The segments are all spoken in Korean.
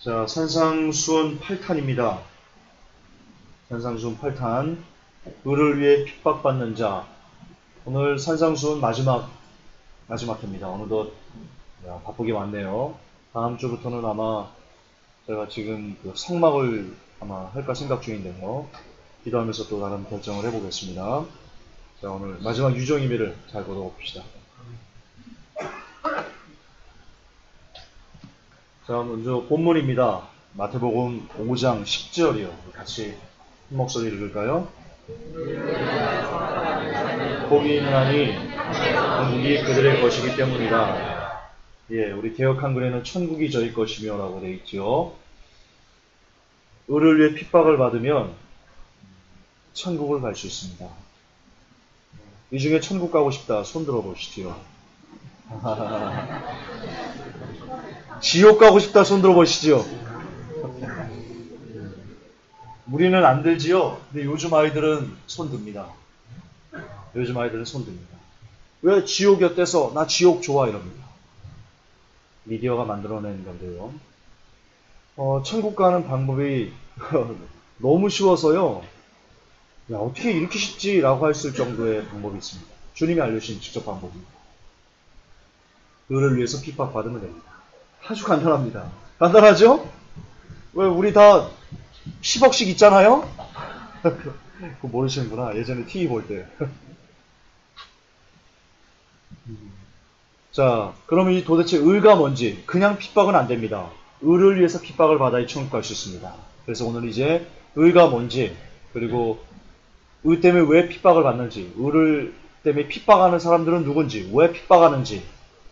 자, 산상수훈 8탄입니다. 산상수훈 8탄. 의를 위해 핍박받는 자. 오늘 산상수훈 마지막 회입니다. 어느덧 바쁘게 왔네요. 다음 주부터는 아마 제가 지금 그 성막을 아마 할까 생각 중인데요. 기도하면서 또 다른 결정을 해보겠습니다. 자, 오늘 마지막 유정임의를 잘 걸어봅시다. 자, 먼저 본문입니다. 마태복음 5장 10절이요. 같이 한 목소리 읽을까요? 복이 있나니 천국이 그들의 것이기 때문이다. 예, 우리 개역 한글에는 천국이 저희 것이며 라고 되어 있죠. 의를 위해 핍박을 받으면 천국을 갈 수 있습니다. 이 중에 천국 가고 싶다 손 들어보시죠. 지옥 가고 싶다 손 들어보시죠. 우리는 안 들지요. 근데 요즘 아이들은 손 듭니다. 요즘 아이들은 손 듭니다. 왜 지옥이 어때서 나 지옥 좋아 이럽니다. 미디어가 만들어낸 건데요. 천국 가는 방법이 너무 쉬워서요. 야, 어떻게 이렇게 쉽지? 라고 했을 정도의 방법이 있습니다. 주님이 알려주신 직접 방법입니다. 의를 위해서 핍박받으면 됩니다. 아주 간단합니다. 간단하죠? 왜 우리 다 10억씩 있잖아요? 그거 모르시는구나. 예전에 TV 볼 때. 자, 그러면 이 도대체 의가 뭔지? 그냥 핍박은 안 됩니다. 의를 위해서 핍박을 받아야 천국 갈 수 있습니다. 그래서 오늘 이제 의가 뭔지, 그리고 의 때문에 왜 핍박을 받는지, 의를 때문에 핍박하는 사람들은 누군지, 왜 핍박하는지,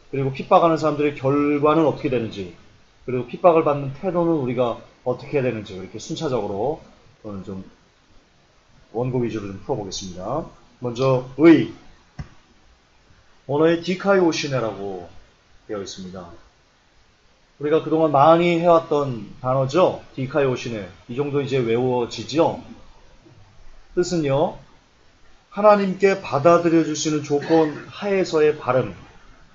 그리고 핍박하는 사람들의 결과는 어떻게 되는지, 그리고 핍박을 받는 태도는 우리가 어떻게 해야 되는지, 이렇게 순차적으로 오늘 좀 원고 위주로 좀 풀어보겠습니다. 먼저 의. 언어에 디카이오시네라고 되어 있습니다. 우리가 그동안 많이 해왔던 단어죠. 디카이오시네. 이 정도 이제 외워지죠. 뜻은요, 하나님께 받아들여줄 수 있는 조건 하에서의 발음,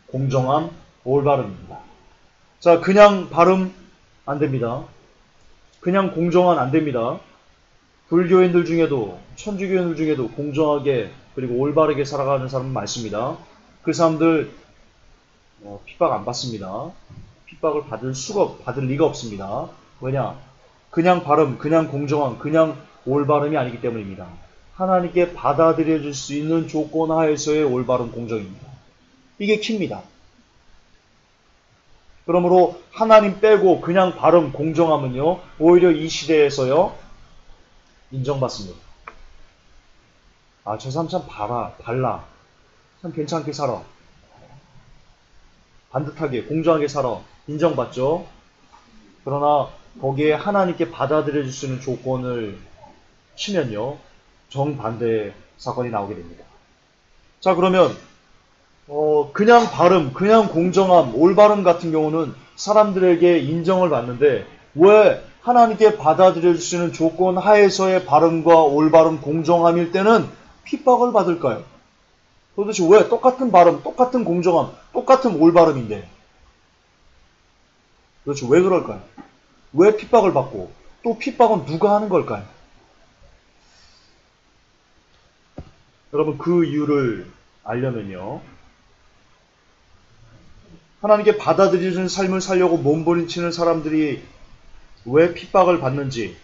공정함, 올바름입니다. 자, 그냥 발음 안 됩니다. 그냥 공정한 안 됩니다. 불교인들 중에도, 천주교인들 중에도 공정하게 그리고 올바르게 살아가는 사람은 많습니다. 그 사람들 핍박 안 받습니다. 핍박을 받을 리가 없습니다. 왜냐? 그냥 발음, 그냥 공정한, 그냥 올바름이 아니기 때문입니다. 하나님께 받아들여줄 수 있는 조건 하에서의 올바른 공정입니다. 이게 키입니다. 그러므로 하나님 빼고 그냥 발음, 공정함은요, 오히려 이 시대에서요, 인정받습니다. 아, 저 사람 참 발라. 참 괜찮게 살아. 반듯하게, 공정하게 살아. 인정받죠? 그러나 거기에 하나님께 받아들여줄 수 있는 조건을 치면요, 정반대의 사건이 나오게 됩니다. 자, 그러면 그냥 발음, 그냥 공정함, 올바름 같은 경우는 사람들에게 인정을 받는데 왜 하나님께 받아들여줄 수 있는 조건 하에서의 발음과 올바름, 공정함일 때는 핍박을 받을까요? 도대체 왜 똑같은 발음, 똑같은 공정함, 똑같은 올바름인데 도대체 왜 그럴까요? 왜 핍박을 받고 또 핍박은 누가 하는 걸까요? 여러분, 그 이유를 알려면요, 하나님께 받아들여주는 삶을 살려고 몸부림치는 사람들이 왜 핍박을 받는지,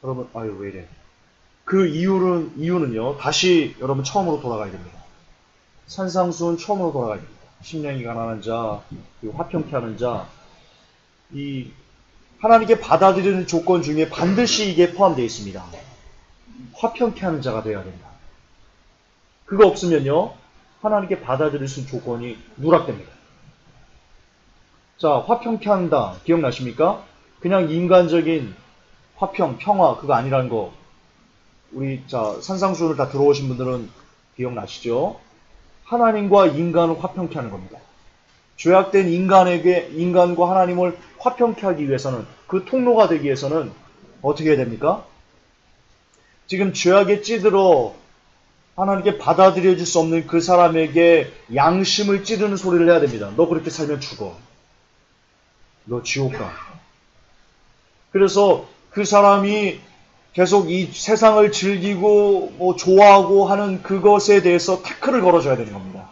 여러분, 아유 왜 이래? 그 이유는요, 다시 여러분 처음으로 돌아가야 됩니다. 산상수훈 처음으로 돌아가야 됩니다. 심령이 가난한 자, 그리고 화평케 하는 자, 이 하나님께 받아들이는 조건 중에 반드시 이게 포함되어 있습니다. 화평케 하는 자가 되어야 됩니다. 그거 없으면요, 하나님께 받아들일 수 있는 조건이 누락됩니다. 자, 화평케 한다. 기억나십니까? 그냥 인간적인 화평, 평화, 그거 아니라는 거. 우리, 산상수훈을 다 들어오신 분들은 기억나시죠? 하나님과 인간을 화평케 하는 겁니다. 죄악된 인간과 하나님을 화평케 하기 위해서는, 그 통로가 되기 위해서는 어떻게 해야 됩니까? 지금 죄악에 찌들어 하나님께 받아들여질 수 없는 그 사람에게 양심을 찌르는 소리를 해야 됩니다. 너 그렇게 살면 죽어. 너 지옥 가. 그래서 그 사람이 계속 이 세상을 즐기고 뭐 좋아하고 하는 그것에 대해서 태클을 걸어줘야 되는 겁니다.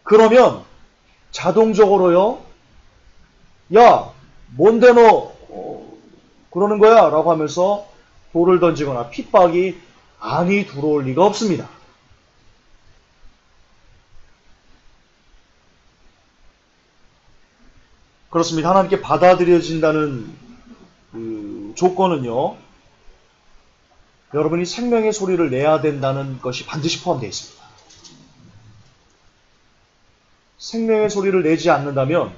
그러면 자동적으로요, 야, 뭔데 너 그러는 거야? 라고 하면서 돌을 던지거나 핍박이 안이 들어올 리가 없습니다. 그렇습니다. 하나님께 받아들여진다는 그 조건은요, 여러분이 생명의 소리를 내야 된다는 것이 반드시 포함되어 있습니다. 생명의 소리를 내지 않는다면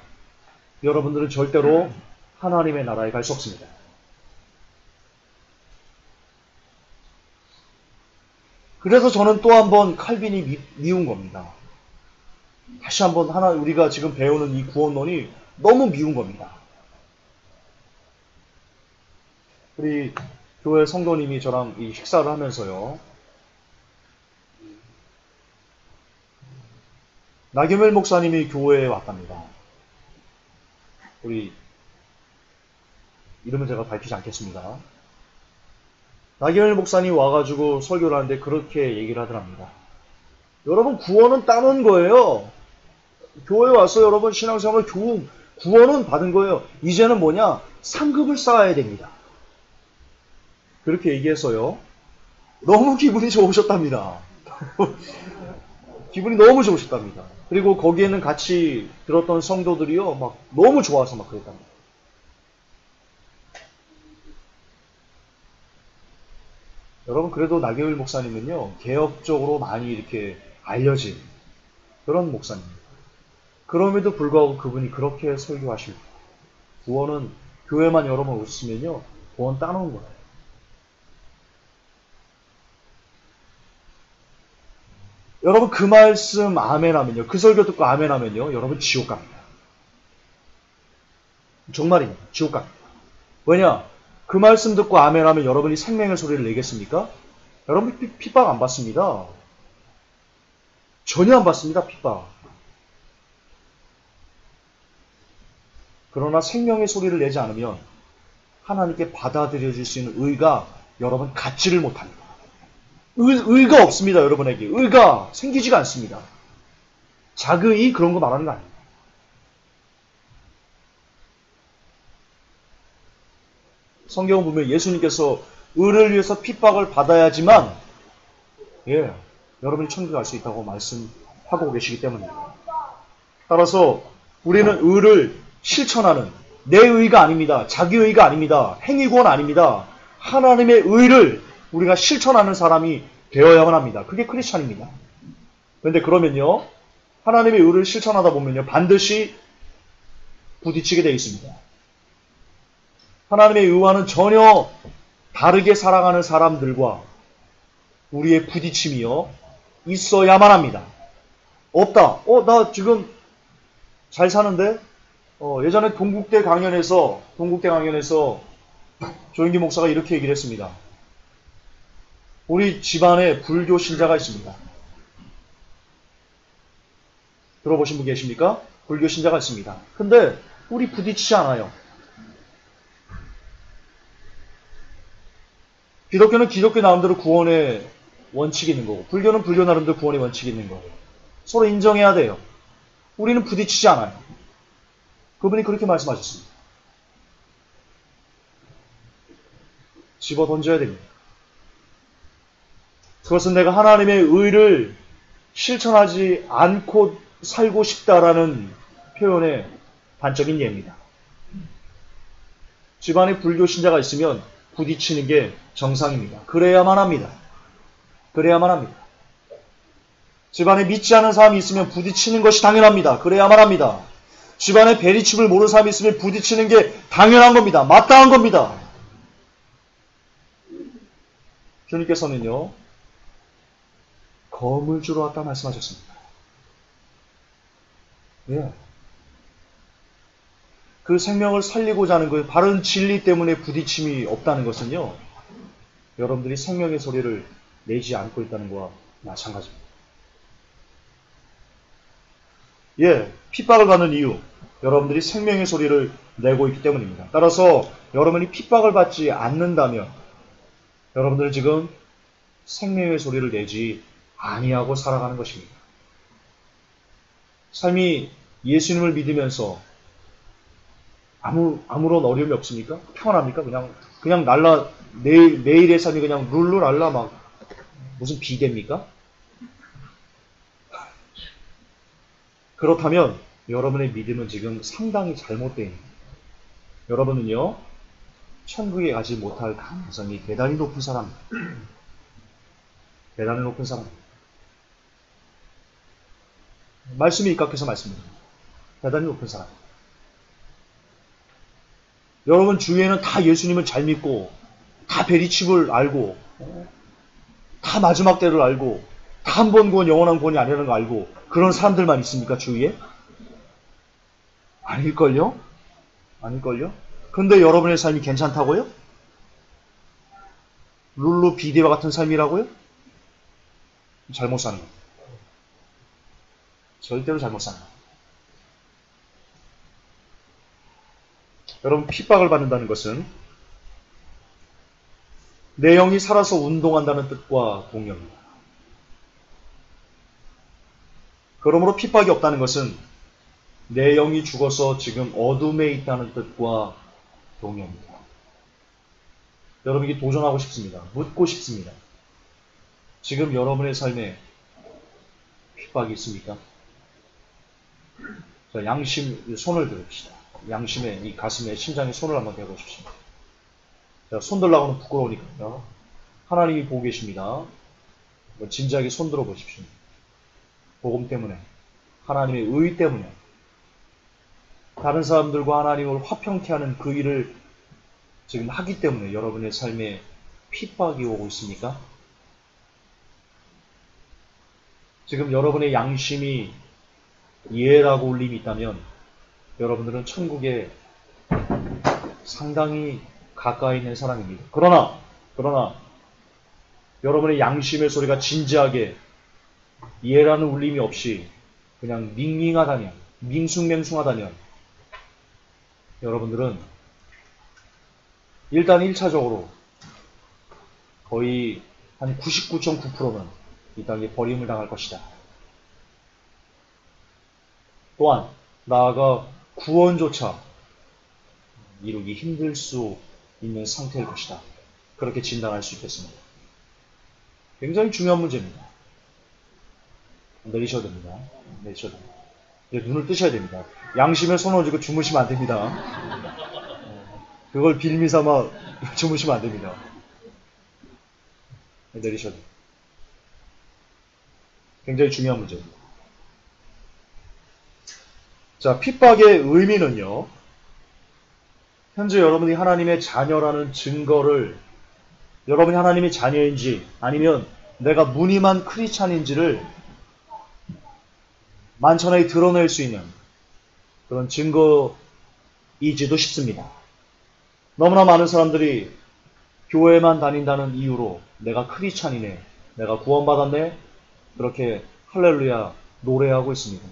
여러분들은 절대로 하나님의 나라에 갈 수 없습니다. 그래서 저는 또 한 번 칼빈이 미운 겁니다. 다시 한번 우리가 지금 배우는 이 구원론이 너무 미운 겁니다. 우리 교회 성도님이 저랑 이 식사를 하면서요, 나경일 목사님이 교회에 왔답니다. 우리 이름은 제가 밝히지 않겠습니다. 나경일 목사님이 와가지고 설교를 하는데 그렇게 얘기를 하더랍니다. 여러분, 구원은 따놓은 거예요. 교회에 와서 여러분 신앙생활 구원은 받은 거예요. 이제는 뭐냐? 상급을 쌓아야 됩니다. 그렇게 얘기해서요, 너무 기분이 좋으셨답니다. 기분이 너무 좋으셨답니다. 그리고 거기에는 같이 들었던 성도들이요, 막 너무 좋아서 막 그랬답니다. 여러분, 그래도 나경일 목사님은요, 개혁적으로 많이 이렇게 알려진 그런 목사님입니다. 그럼에도 불구하고 그분이 그렇게 설교하실 때, 구원은 교회만 여러 번 오셨으면요, 구원 따놓은 거예요. 여러분, 그 말씀 아멘 하면요, 그 설교 듣고 아멘 하면요, 여러분 지옥 갑니다. 정말입니다. 지옥 갑니다. 왜냐? 그 말씀 듣고 아멘 하면 여러분이 생명의 소리를 내겠습니까? 여러분 핍박 안 받습니다. 전혀 안 받습니다. 핍박. 그러나 생명의 소리를 내지 않으면 하나님께 받아들여질 수 있는 의가 여러분 갖지를 못합니다. 의가 없습니다. 여러분에게 의가 생기지가 않습니다. 자의이 그런 거 말하는 거 아닙니다. 성경을 보면 예수님께서 의를 위해서 핍박을 받아야지만 여러분이 천국에 갈 수 있다고 말씀하고 계시기 때문입니다. 따라서 우리는 의를 실천하는, 내 의가 아닙니다. 자기 의가 아닙니다. 행위구원 아닙니다. 하나님의 의를 우리가 실천하는 사람이 되어야만 합니다. 그게 크리스찬입니다. 그런데 그러면요, 하나님의 의를 실천하다 보면요, 반드시 부딪히게 되어 있습니다. 하나님의 의와는 전혀 다르게 살아가는 사람들과 우리의 부딪힘이요, 있어야만 합니다. 없다. 나 지금 잘 사는데? 예전에 동국대 강연에서 조영기 목사가 이렇게 얘기를 했습니다. 우리 집안에 불교 신자가 있습니다. 들어보신 분 계십니까? 불교 신자가 있습니다. 근데 우리 부딪히지 않아요. 기독교는 기독교 나름대로 구원의 원칙이 있는 거고, 불교는 불교 나름대로 구원의 원칙이 있는 거고, 서로 인정해야 돼요. 우리는 부딪히지 않아요. 그분이 그렇게 말씀하셨습니다. 집어 던져야 됩니다. 그것은 내가 하나님의 의를 실천하지 않고 살고 싶다라는 표현의 단적인 예입니다. 집안에 불교 신자가 있으면 부딪히는 게 정상입니다. 그래야만 합니다. 그래야만 합니다. 집안에 믿지 않은 사람이 있으면 부딪히는 것이 당연합니다. 그래야만 합니다. 집안에 베리칩을 모르는 사람이 있으면 부딪히는 게 당연한 겁니다. 마땅한 겁니다. 주님께서는요, 검을 주러 왔다 말씀하셨습니다. 그 생명을 살리고자 하는 거예요. 바른 진리 때문에 부딪힘이 없다는 것은요, 여러분들이 생명의 소리를 내지 않고 있다는 것과 마찬가지입니다. 핍박을 받는 이유. 여러분들이 생명의 소리를 내고 있기 때문입니다. 따라서 여러분이 핍박을 받지 않는다면 여러분들은 지금 생명의 소리를 내지 아니하고 살아가는 것입니다. 삶이 예수님을 믿으면서 아무런 어려움이 없습니까? 평안합니까? 그냥 매일의 삶이 그냥 룰루랄라 막 무슨 비대입니까? 그렇다면 여러분의 믿음은 지금 상당히 잘못되어 있는 거예요. 여러분은요, 천국에 가지 못할 가능성이 대단히 높은 사람입니다. 대단히 높은 사람입니다. 말씀이 입각해서 말씀드립니다. 대단히 높은 사람. 여러분 주위에는 다 예수님을 잘 믿고, 다 베리칩을 알고, 다 마지막 때를 알고, 다 한 번 구원, 영원한 구원이 아니라는 거 알고, 그런 사람들만 있습니까, 주위에? 아닐걸요? 아닐걸요? 근데 여러분의 삶이 괜찮다고요? 룰루 비디와 같은 삶이라고요? 잘못 사는 거예요. 절대로 잘못 사는 거예요. 여러분, 핍박을 받는다는 것은 내 영이 살아서 운동한다는 뜻과 동의합니다. 그러므로 핍박이 없다는 것은 내 영이 죽어서 지금 어둠에 있다는 뜻과 동의합니다. 여러분에게 도전하고 싶습니다. 묻고 싶습니다. 지금 여러분의 삶에 핍박이 있습니까? 자, 양심, 손을 들읍시다. 양심에, 이 가슴에, 심장에 손을 한번 대보십시오. 자, 손 들라고는 부끄러우니까요. 하나님이 보고 계십니다. 진지하게 손 들어 보십시오. 복음 때문에, 하나님의 의 때문에, 다른 사람들과 하나님을 화평케 하는 그 일을 지금 하기 때문에 여러분의 삶에 핍박이 오고 있습니까? 지금 여러분의 양심이 예라고 울림이 있다면 여러분들은 천국에 상당히 가까이 있는 사람입니다. 그러나 여러분의 양심의 소리가 진지하게 예라는 울림이 없이 그냥 밍밍하다면, 밍숭맹숭하다면 여러분들은 일단 1차적으로 거의 한 99.9%는 이 땅에 버림을 당할 것이다. 또한 나아가 구원조차 이루기 힘들 수 있는 상태일 것이다. 그렇게 진단할 수 있겠습니다. 굉장히 중요한 문제입니다. 내리셔야 됩니다. 내리셔야 됩니다. 이제 눈을 뜨셔야 됩니다. 양심에 손 얹고 주무시면 안 됩니다. 그걸 빌미 삼아 주무시면 안 됩니다. 내리셔야 됩니다. 굉장히 중요한 문제입니다. 자, 핍박의 의미는요, 현재 여러분이 하나님의 자녀라는 증거를, 여러분이 하나님의 자녀인지 아니면 내가 무늬만 크리스찬인지를 만천하에 드러낼 수 있는 그런 증거이지도 싶습니다. 너무나 많은 사람들이 교회만 다닌다는 이유로 내가 크리스찬이네, 내가 구원받았네, 그렇게 할렐루야 노래하고 있습니다.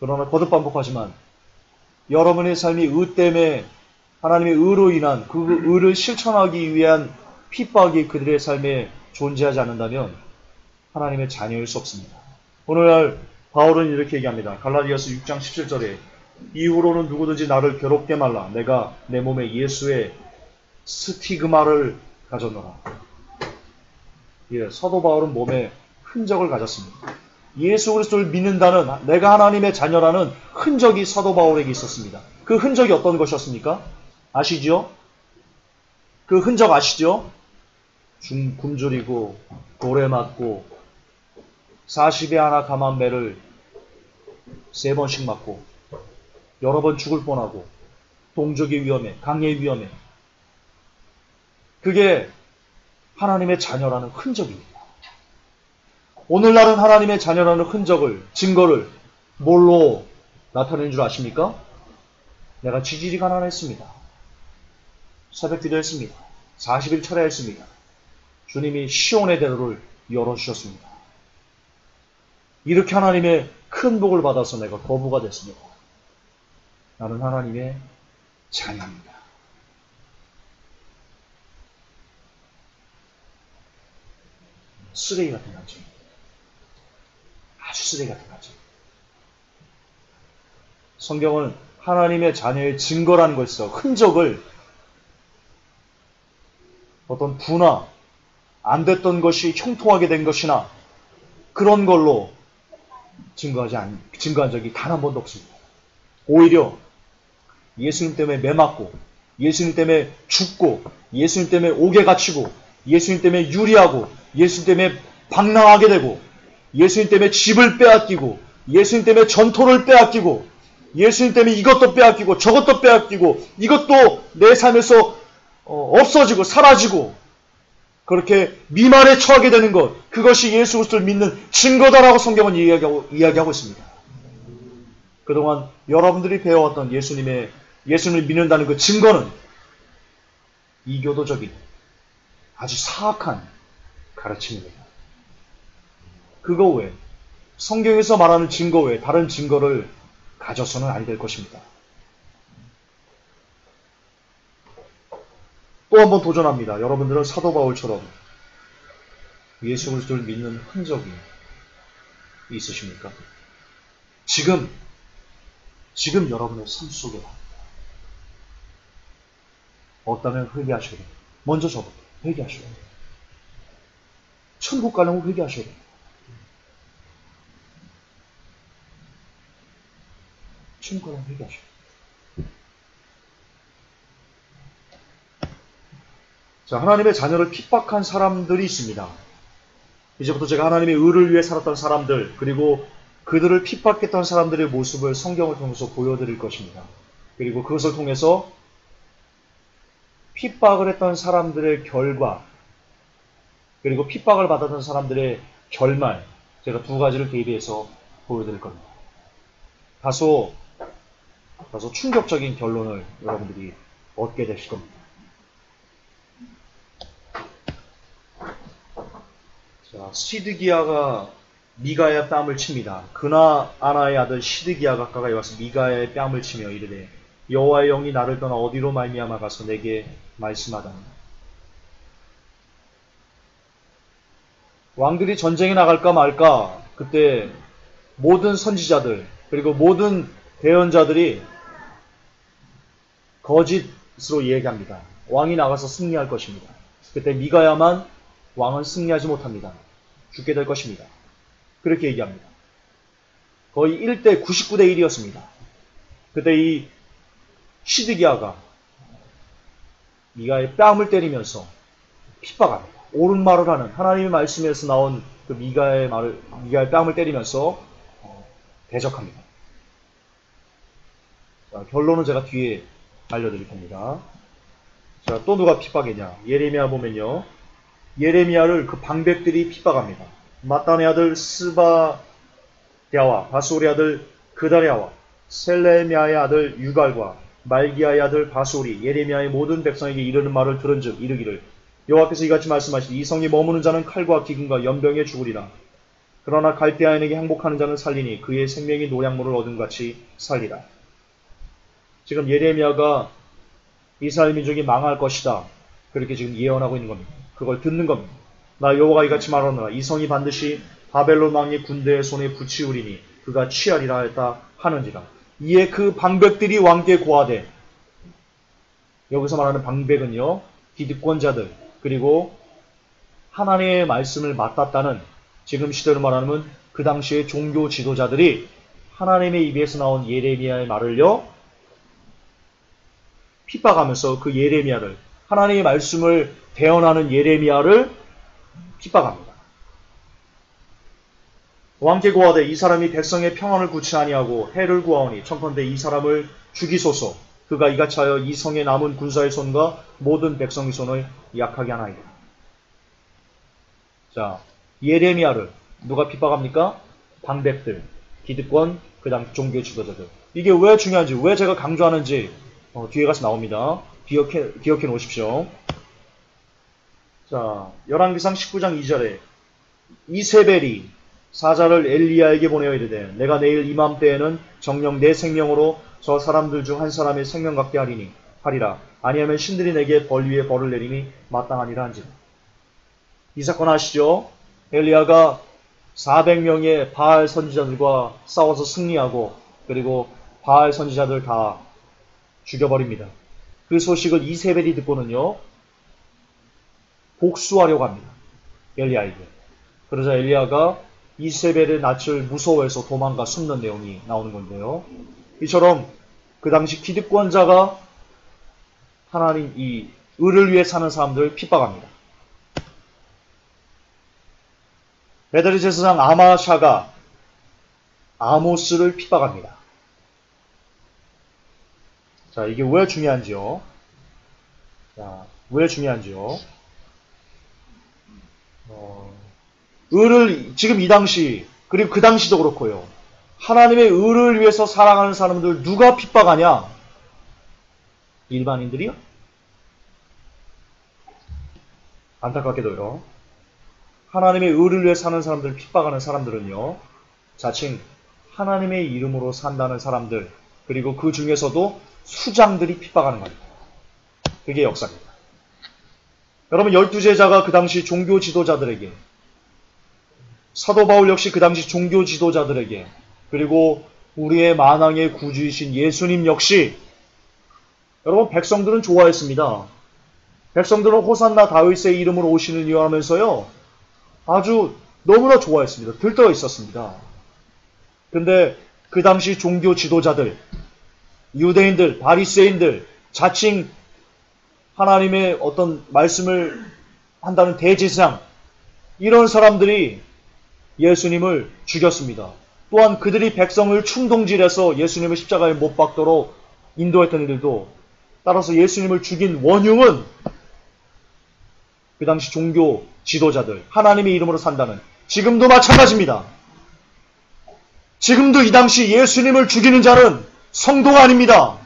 그러나 거듭 반복하지만 여러분의 삶이 의 때문에 하나님의 의로 인한 그 의를 실천하기 위한 핍박이 그들의 삶에 존재하지 않는다면 하나님의 자녀일 수 없습니다. 오늘날 바울은 이렇게 얘기합니다. 갈라디아서 6장 17절에 이후로는 누구든지 나를 괴롭게 말라. 내가 내 몸에 예수의 스티그마를 가졌노라. 예, 사도 바울은 몸에 흔적을 가졌습니다. 예수 그리스도를 믿는다는, 내가 하나님의 자녀라는 흔적이 사도 바울에게 있었습니다. 그 흔적이 어떤 것이었습니까? 아시죠? 그 흔적 아시죠? 굶주리고 돌에 맞고 40에 하나 감한 매를 3번씩 맞고 여러 번 죽을 뻔하고 동족의 위험에, 강의 위험에, 그게 하나님의 자녀라는 흔적입니다. 오늘날은 하나님의 자녀라는 흔적을, 증거를 뭘로 나타내는 줄 아십니까? 내가 지질이 가난했습니다. 새벽 기도했습니다. 40일 철야했습니다. 주님이 시온의 대로를 열어주셨습니다. 이렇게 하나님의 큰 복을 받아서 내가 거부가 됐습니다. 나는 하나님의 자녀입니다. 쓰레기 같은 가정. 아주 쓰레기 같은 가정. 성경은 하나님의 자녀의 증거라는 것에서 흔적을 어떤 부나 안 됐던 것이 형통하게 된 것이나 그런 걸로 증거한 적이 단 한 번도 없습니다. 오히려 예수님 때문에 매맞고, 예수님 때문에 죽고, 예수님 때문에 옥에 갇히고, 예수님 때문에 유리하고, 예수님 때문에 방랑하게 되고, 예수님 때문에 집을 빼앗기고, 예수님 때문에 전토를 빼앗기고, 예수님 때문에 이것도 빼앗기고, 저것도 빼앗기고, 이것도 내 삶에서 없어지고, 사라지고, 그렇게 미만에 처하게 되는 것, 그것이 예수 그리스도를 믿는 증거다라고 성경은 이야기하고 있습니다. 그동안 여러분들이 배워왔던 예수님을 믿는다는 그 증거는 이교도적인 아주 사악한 가르침입니다. 그거 외에 성경에서 말하는 증거 외에 다른 증거를 가져서는 안 될 것입니다. 또 한 번 도전합니다. 여러분들은 사도 바울처럼 예수 그리스도를 믿는 흔적이 있으십니까? 지금 여러분의 삶 속에 없다면 회개하셔야 됩니다. 먼저 저부터 회개하셔야 됩니다. 천국 가려면 회개하셔야 됩니다. 천국 가려면 회개하셔야 됩니다. 자, 하나님의 자녀를 핍박한 사람들이 있습니다. 이제부터 제가 하나님의 의를 위해 살았던 사람들, 그리고 그들을 핍박했던 사람들의 모습을 성경을 통해서 보여드릴 것입니다. 그리고 그것을 통해서 핍박을 했던 사람들의 결과, 그리고 핍박을 받았던 사람들의 결말, 제가 두 가지를 대비해서 보여드릴 겁니다. 다소 충격적인 결론을 여러분들이 얻게 되실 겁니다. 자, 시드기야가 미가의 뺨을 칩니다. 그나 아나의 아들 시드기야가 가까이 와서 미가의 뺨을 치며 이르되 여호와의 영이 나를 떠나 어디로 말미암아 가서 내게 말씀하다니. 왕들이 전쟁에 나갈까 말까 그때 모든 선지자들 그리고 모든 대언자들이 거짓으로 얘기합니다. 왕이 나가서 승리할 것입니다. 그때 미가야만 왕은 승리하지 못합니다. 죽게 될 것입니다. 그렇게 얘기합니다. 거의 1대 99대 1이었습니다. 그때 이 시드기야가 미가의 뺨을 때리면서 핍박합니다. 옳은 말을 하는 하나님의 말씀에서 나온 그 미가의 뺨을 때리면서 대적합니다. 자, 결론은 제가 뒤에 알려드릴 겁니다. 자, 또 누가 핍박했냐? 예레미야 보면요. 예레미야를 그 방백들이 핍박합니다. 마따네 아들 스바랴와 바소리 아들 그다랴와 셀레미야의 아들 유갈과 말기야의 아들 바소리 예레미야의 모든 백성에게 이르는 말을 들은즉 이르기를 여호와께서 이같이 말씀하시되 이 성에 머무는 자는 칼과 기근과 연병에 죽으리라. 그러나 갈대아인에게 항복하는 자는 살리니 그의 생명이 노량물을 얻은 같이 살리라. 지금 예레미야가 이스라엘 민족이 망할 것이다. 그렇게 지금 예언하고 있는 겁니다. 그걸 듣는 겁니다. 나 여호와가 이같이 말하노라. 이 성이 반드시 바벨론 왕의 군대의 손에 붙이우리니 그가 취하리라 했다 하는지라. 이에 그 방백들이 왕께 고하되, 여기서 말하는 방백은요, 기득권자들 그리고 하나님의 말씀을 맞닿다는, 지금 시대로 말하면 그 당시의 종교 지도자들이 하나님의 입에서 나온 예레미야의 말을요 핍박하면서 그 예레미야를, 하나님의 말씀을 대언하는 예레미야를 핍박합니다. 왕께 고하되 이 사람이 백성의 평안을 구치 아니하고 해를 구하오니 청컨대 이 사람을 죽이소서. 그가 이같이 하여 이 성에 남은 군사의 손과 모든 백성의 손을 약하게 하나이다. 자, 예레미야를 누가 핍박합니까? 방백들, 기득권, 그 다음 종교 지도자들. 이게 왜 중요한지, 왜 제가 강조하는지 뒤에 가서 나옵니다. 기억해 놓으십시오. 자, 열왕기상 19장 2절에 이세벨이 사자를 엘리야에게 보내어 이르되 내가 내일 이맘때에는 정녕 내 생명으로 저 사람들 중 한 사람의 생명 같게 하리라. 아니하면 신들이 내게 벌 위에 벌을 내림이 마땅하니라 한지라. 이 사건 아시죠? 엘리야가 400명의 바알 선지자들과 싸워서 승리하고 그리고 바알 선지자들 다 죽여버립니다. 그 소식을 이세벨이 듣고는요, 복수하려고 합니다. 엘리야에게. 그러자 엘리야가 이세벨의 낯을 무서워해서 도망가 숨는 내용이 나오는 건데요. 이처럼 그 당시 기득권자가 하나님 이 의를 위해 사는 사람들을 핍박합니다. 베델리 제사장 아마샤가 아모스를 핍박합니다. 자, 이게 왜 중요한지요? 의를 지금 이 당시 그리고 그 당시도 그렇고요. 하나님의 의를 위해서 살아가는 사람들 누가 핍박하냐? 일반인들이요? 안타깝게도요. 하나님의 의를 위해 사는 사람들 핍박하는 사람들은요. 자칭 하나님의 이름으로 산다는 사람들 그리고 그 중에서도 수장들이 핍박하는 겁니다. 그게 역사입니다. 여러분 12제자가 그 당시 종교 지도자들에게 사도 바울 역시 그 당시 종교 지도자들에게 그리고 우리의 만왕의 구주이신 예수님 역시 여러분 백성들은 좋아했습니다. 백성들은 호산나 다윗의 이름으로 오시는 이유 하면서요. 아주 너무나 좋아했습니다. 들떠 있었습니다. 근데 그 당시 종교 지도자들, 유대인들, 바리새인들, 자칭 하나님의 어떤 말씀을 한다는 대제사장 이런 사람들이 예수님을 죽였습니다. 또한 그들이 백성을 충동질해서 예수님을 십자가에 못 박도록 인도했던 이들도 따라서 예수님을 죽인 원흉은 그 당시 종교 지도자들, 하나님의 이름으로 산다는 지금도 마찬가지입니다. 지금도 이 당시 예수님을 죽이는 자는 성도가 아닙니다.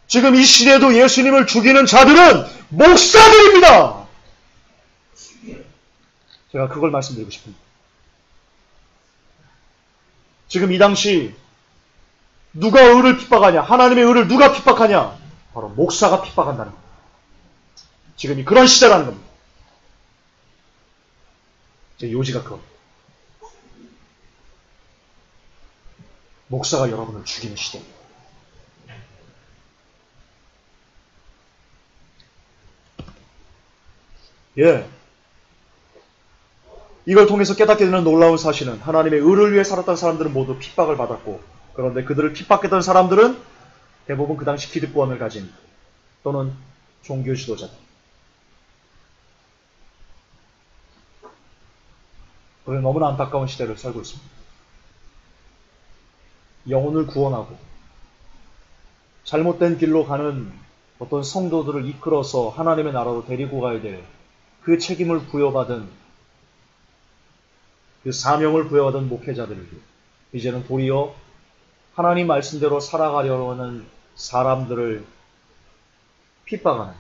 지금 이 시대에도 예수님을 죽이는 자들은 목사들입니다. 제가 그걸 말씀드리고 싶습니다. 지금 이 당시 누가 의를 핍박하냐? 하나님의 의를 누가 핍박하냐? 바로 목사가 핍박한다는 겁니다. 지금이 그런 시대라는 겁니다. 제 요지가 그겁니다. 목사가 여러분을 죽이는 시대입니다. 예. 이걸 통해서 깨닫게 되는 놀라운 사실은 하나님의 의를 위해 살았던 사람들은 모두 핍박을 받았고 그런데 그들을 핍박했던 사람들은 대부분 그 당시 기득권을 가진 또는 종교 지도자들. 우리는 너무나 안타까운 시대를 살고 있습니다. 영혼을 구원하고 잘못된 길로 가는 어떤 성도들을 이끌어서 하나님의 나라로 데리고 가야 될 그 책임을 부여받은 그 사명을 부여받은 목회자들을 이제는 도리어 하나님 말씀대로 살아가려고 하는 사람들을 핍박하는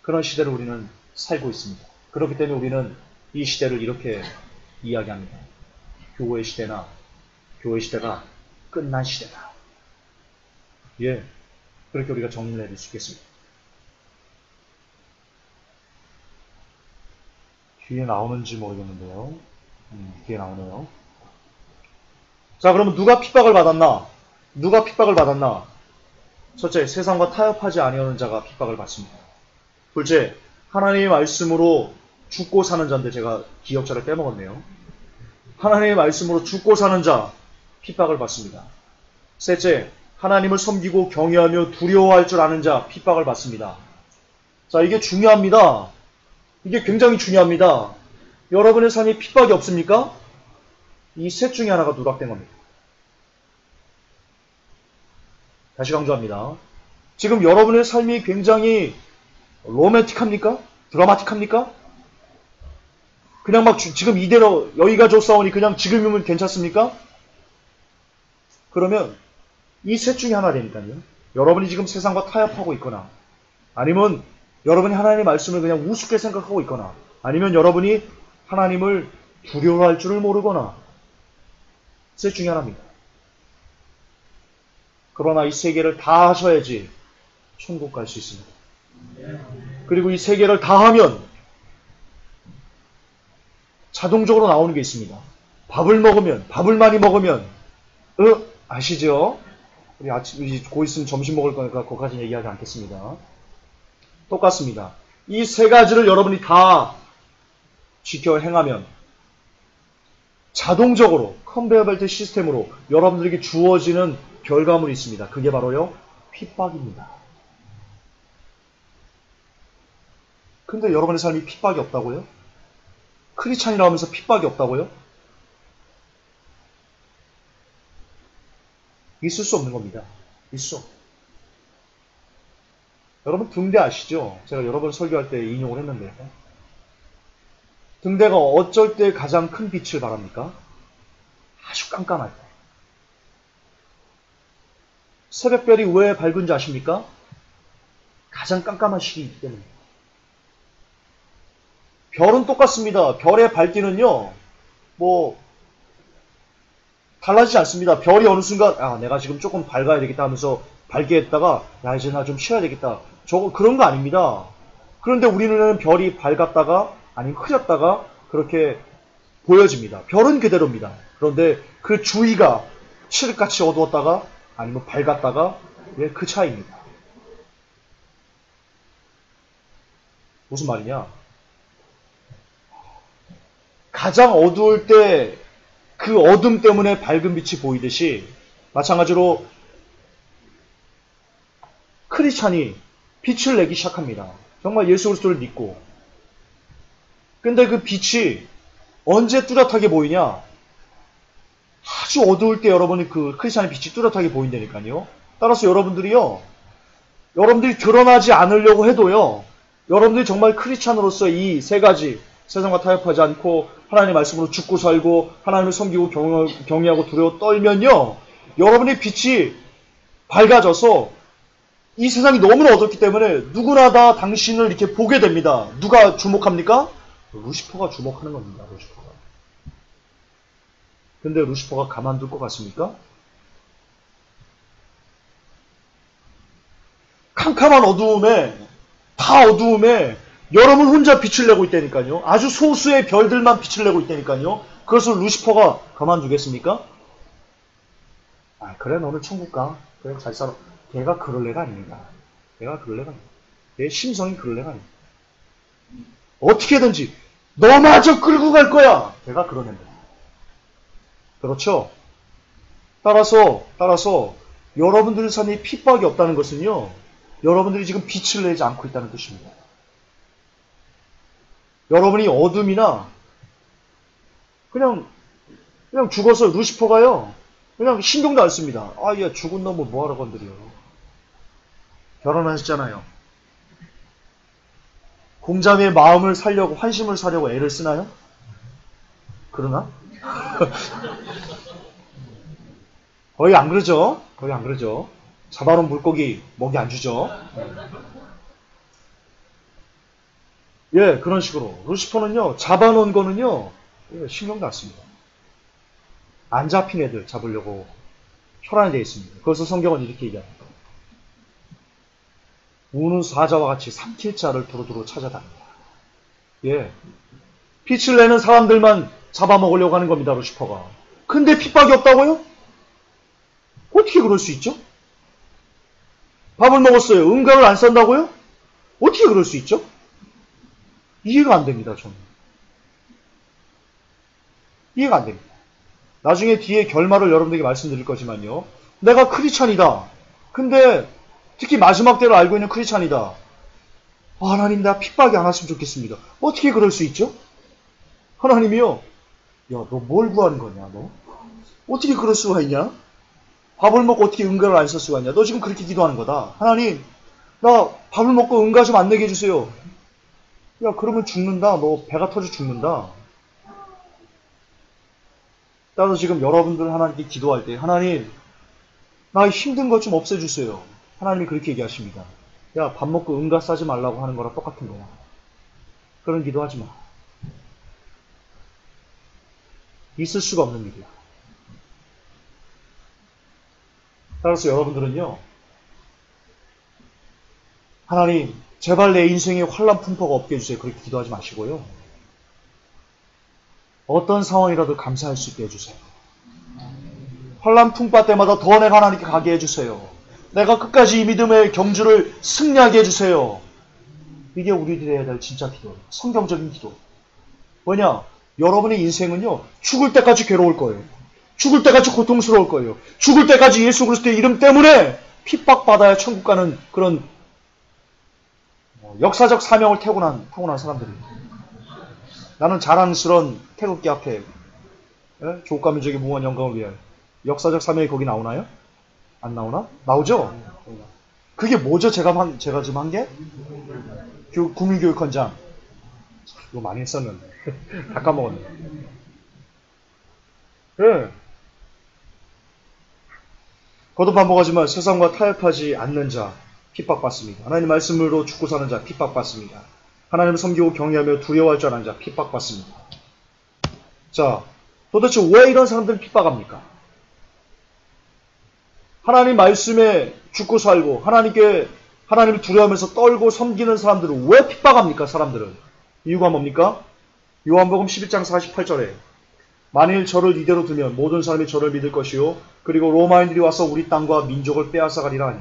그런 시대를 우리는 살고 있습니다. 그렇기 때문에 우리는 이 시대를 이렇게 이야기합니다. 교회 시대가 끝난 시대다. 예, 그렇게 우리가 정리를 해줄 수 있겠습니다. 뒤에 나오는지 모르겠는데요. 뒤에 나오네요. 자, 그러면 누가 핍박을 받았나? 첫째, 세상과 타협하지 아니하는 자가 핍박을 받습니다. 둘째, 하나님의 말씀으로 죽고 사는 자인데 제가 기억자를 빼먹었네요. 하나님의 말씀으로 죽고 사는 자 핍박을 받습니다. 셋째, 하나님을 섬기고 경외하며 두려워할 줄 아는 자 핍박을 받습니다. 자, 이게 중요합니다. 이게 굉장히 중요합니다. 여러분의 삶에 핍박이 없습니까? 이 셋 중에 하나가 누락된 겁니다. 다시 강조합니다. 지금 여러분의 삶이 굉장히 로맨틱합니까? 드라마틱합니까? 그냥 막 지금 이대로 여기가 좋사오니 그냥 지금이면 괜찮습니까? 그러면 이 셋 중에 하나 되니까요. 여러분이 지금 세상과 타협하고 있거나 아니면 여러분이 하나님의 말씀을 그냥 우습게 생각하고 있거나 아니면 여러분이 하나님을 두려워할 줄을 모르거나 셋 중에 하나입니다. 그러나 이 세 개를 다 하셔야지 천국 갈 수 있습니다. 그리고 이 세 개를 다 하면 자동적으로 나오는 게 있습니다. 밥을 많이 먹으면 아시죠? 우리 아침 곧 있으면 점심 먹을 거니까 거기까지는 얘기하지 않겠습니다. 똑같습니다. 이 세 가지를 여러분이 다 지켜 행하면 자동적으로 컨베이어 벨트 시스템으로 여러분들에게 주어지는 결과물이 있습니다. 그게 바로요, 핍박입니다. 근데 여러분의 삶이 핍박이 없다고요? 크리스찬이라 하면서 핍박이 없다고요? 있을 수 없는 겁니다. 있어. 여러분 등대 아시죠? 제가 여러 번 설교할 때 인용을 했는데 등대가 어쩔 때 가장 큰 빛을 발합니까? 아주 깜깜할 때. 새벽별이 왜 밝은지 아십니까? 가장 깜깜한 시기이기 때문에. 별은 똑같습니다. 별의 밝기는요, 달라지지 않습니다. 별이 어느 순간, 내가 지금 조금 밝아야 되겠다 하면서 밝게 했다가, 이제 나 좀 쉬어야 되겠다. 그런 거 아닙니다. 그런데 우리 눈에는 별이 밝았다가, 아니면 흐렸다가, 그렇게 보여집니다. 별은 그대로입니다. 그런데 그 주위가 칠흑같이 어두웠다가, 아니면 밝았다가, 그 차이입니다. 무슨 말이냐? 가장 어두울 때 그 어둠 때문에 밝은 빛이 보이듯이 마찬가지로 크리스찬이 빛을 내기 시작합니다. 정말 예수 그리스도를 믿고. 근데 그 빛이 언제 뚜렷하게 보이냐? 아주 어두울 때 여러분이 그 크리스찬의 빛이 뚜렷하게 보인다니까요. 따라서 여러분들이 드러나지 않으려고 해도요, 여러분들이 정말 크리스찬으로서 이 세 가지, 세상과 타협하지 않고 하나님의 말씀으로 죽고 살고 하나님을 섬기고 경외하고 두려워 떨면요, 여러분의 빛이 밝아져서 이 세상이 너무나 어둡기 때문에 누구나 다 당신을 이렇게 보게 됩니다. 누가 주목합니까? 루시퍼가 주목하는 겁니다. 루시퍼가. 근데 루시퍼가 가만둘 것 같습니까? 캄캄한 어두움에, 다 어두움에 여러분 혼자 빛을 내고 있다니까요. 아주 소수의 별들만 빛을 내고 있다니까요. 그것을 루시퍼가 가만두겠습니까? 그래, 너는 천국 가. 그래, 잘 살아. 걔가 그럴 애가 아닙니다. 걔가 그럴 애가 아닙니다. 걔 심성이 그럴 애가 아닙니다. 어떻게든지 너마저 끌고 갈 거야. 걔가 그런 애입니다. 그렇죠? 따라서 여러분들 삶에 핍박이 없다는 것은요, 여러분들이 지금 빛을 내지 않고 있다는 뜻입니다. 여러분이 어둠이나 그냥 죽어서 루시퍼가요, 그냥 신경도 안 씁니다. 얘 죽은 놈을 뭐하러 건드려. 결혼하셨잖아요. 공자의 마음을 살려고, 환심을 사려고 애를 쓰나요? 그러나? 거의 안 그러죠? 거의 안 그러죠? 잡아놓은 물고기 먹이 안 주죠? 그런 식으로. 루시퍼는요, 잡아놓은 거는요, 신경도 안 씁니다. 안 잡힌 애들 잡으려고 혈안이 되어 있습니다. 그래서 성경은 이렇게 얘기합니다. 우는 사자와 같이 삼킬 자를 두루두루 찾아다닌다. 빛을 내는 사람들만 잡아먹으려고 하는 겁니다, 루시퍼가. 근데 핍박이 없다고요? 어떻게 그럴 수 있죠? 밥을 먹었어요. 은가를 안 싼다고요? 어떻게 그럴 수 있죠? 이해가 안 됩니다, 저는. 이해가 안 됩니다. 나중에 뒤에 결말을 여러분들에게 말씀드릴 거지만요. 내가 크리스찬이다. 근데 특히 마지막 때를 알고 있는 크리스찬이다. 하나님, 나 핍박이 안 왔으면 좋겠습니다. 어떻게 그럴 수 있죠? 하나님이요. 너 뭘 구하는 거냐, 너? 어떻게 그럴 수가 있냐? 밥을 먹고 어떻게 은가를 안 쓸 수가 있냐? 너 지금 그렇게 기도하는 거다. 하나님, 나 밥을 먹고 은가 좀 안 내게 해주세요. 그러면 죽는다. 너 배가 터져 죽는다. 따라서 지금 여러분들 하나님께 기도할 때, 하나님, 나 힘든 것 좀 없애주세요. 하나님이 그렇게 얘기하십니다. 야, 밥 먹고 응가 싸지 말라고 하는 거랑 똑같은 거야. 그런 기도하지 마. 있을 수가 없는 일이야. 따라서 여러분들은요, 하나님, 제발 내 인생에 환란 풍파가 없게 해주세요. 그렇게 기도하지 마시고요. 어떤 상황이라도 감사할 수 있게 해주세요. 환란 풍파 때마다 더 내가 하나님께 가게 해주세요. 내가 끝까지 이 믿음의 경주를 승리하게 해주세요. 이게 우리들이 해야 될 진짜 기도예요. 성경적인 기도. 뭐냐? 여러분의 인생은요, 죽을 때까지 괴로울 거예요. 죽을 때까지 고통스러울 거예요. 죽을 때까지 예수 그리스도의 이름 때문에 핍박받아야 천국 가는 그런 역사적 사명을 타고난 사람들이에요. 나는 자랑스러운 태극기 앞에 조국과 민족의 무한 영광을 위하여 역사적 사명이 거기 나오나요? 안 나오나? 나오죠? 그게 뭐죠? 제가 지금 한 게? 국민교육헌장. 이거 많이 했었는데. 다 까먹었네. 네. 거듭 반복하지만 세상과 타협하지 않는 자 핍박받습니다. 하나님 말씀으로 죽고 사는 자 핍박받습니다. 하나님을 섬기고 경외하며 두려워할 줄 아는 자 핍박받습니다. 자, 도대체 왜 이런 사람들을 핍박합니까? 하나님 말씀에 죽고 살고 하나님을 두려워하면서 떨고 섬기는 사람들을 왜 핍박합니까? 사람들은. 이유가 뭡니까? 요한복음 11장 48절에 만일 저를 이대로 두면 모든 사람이 저를 믿을 것이요 그리고 로마인들이 와서 우리 땅과 민족을 빼앗아가리라 하니.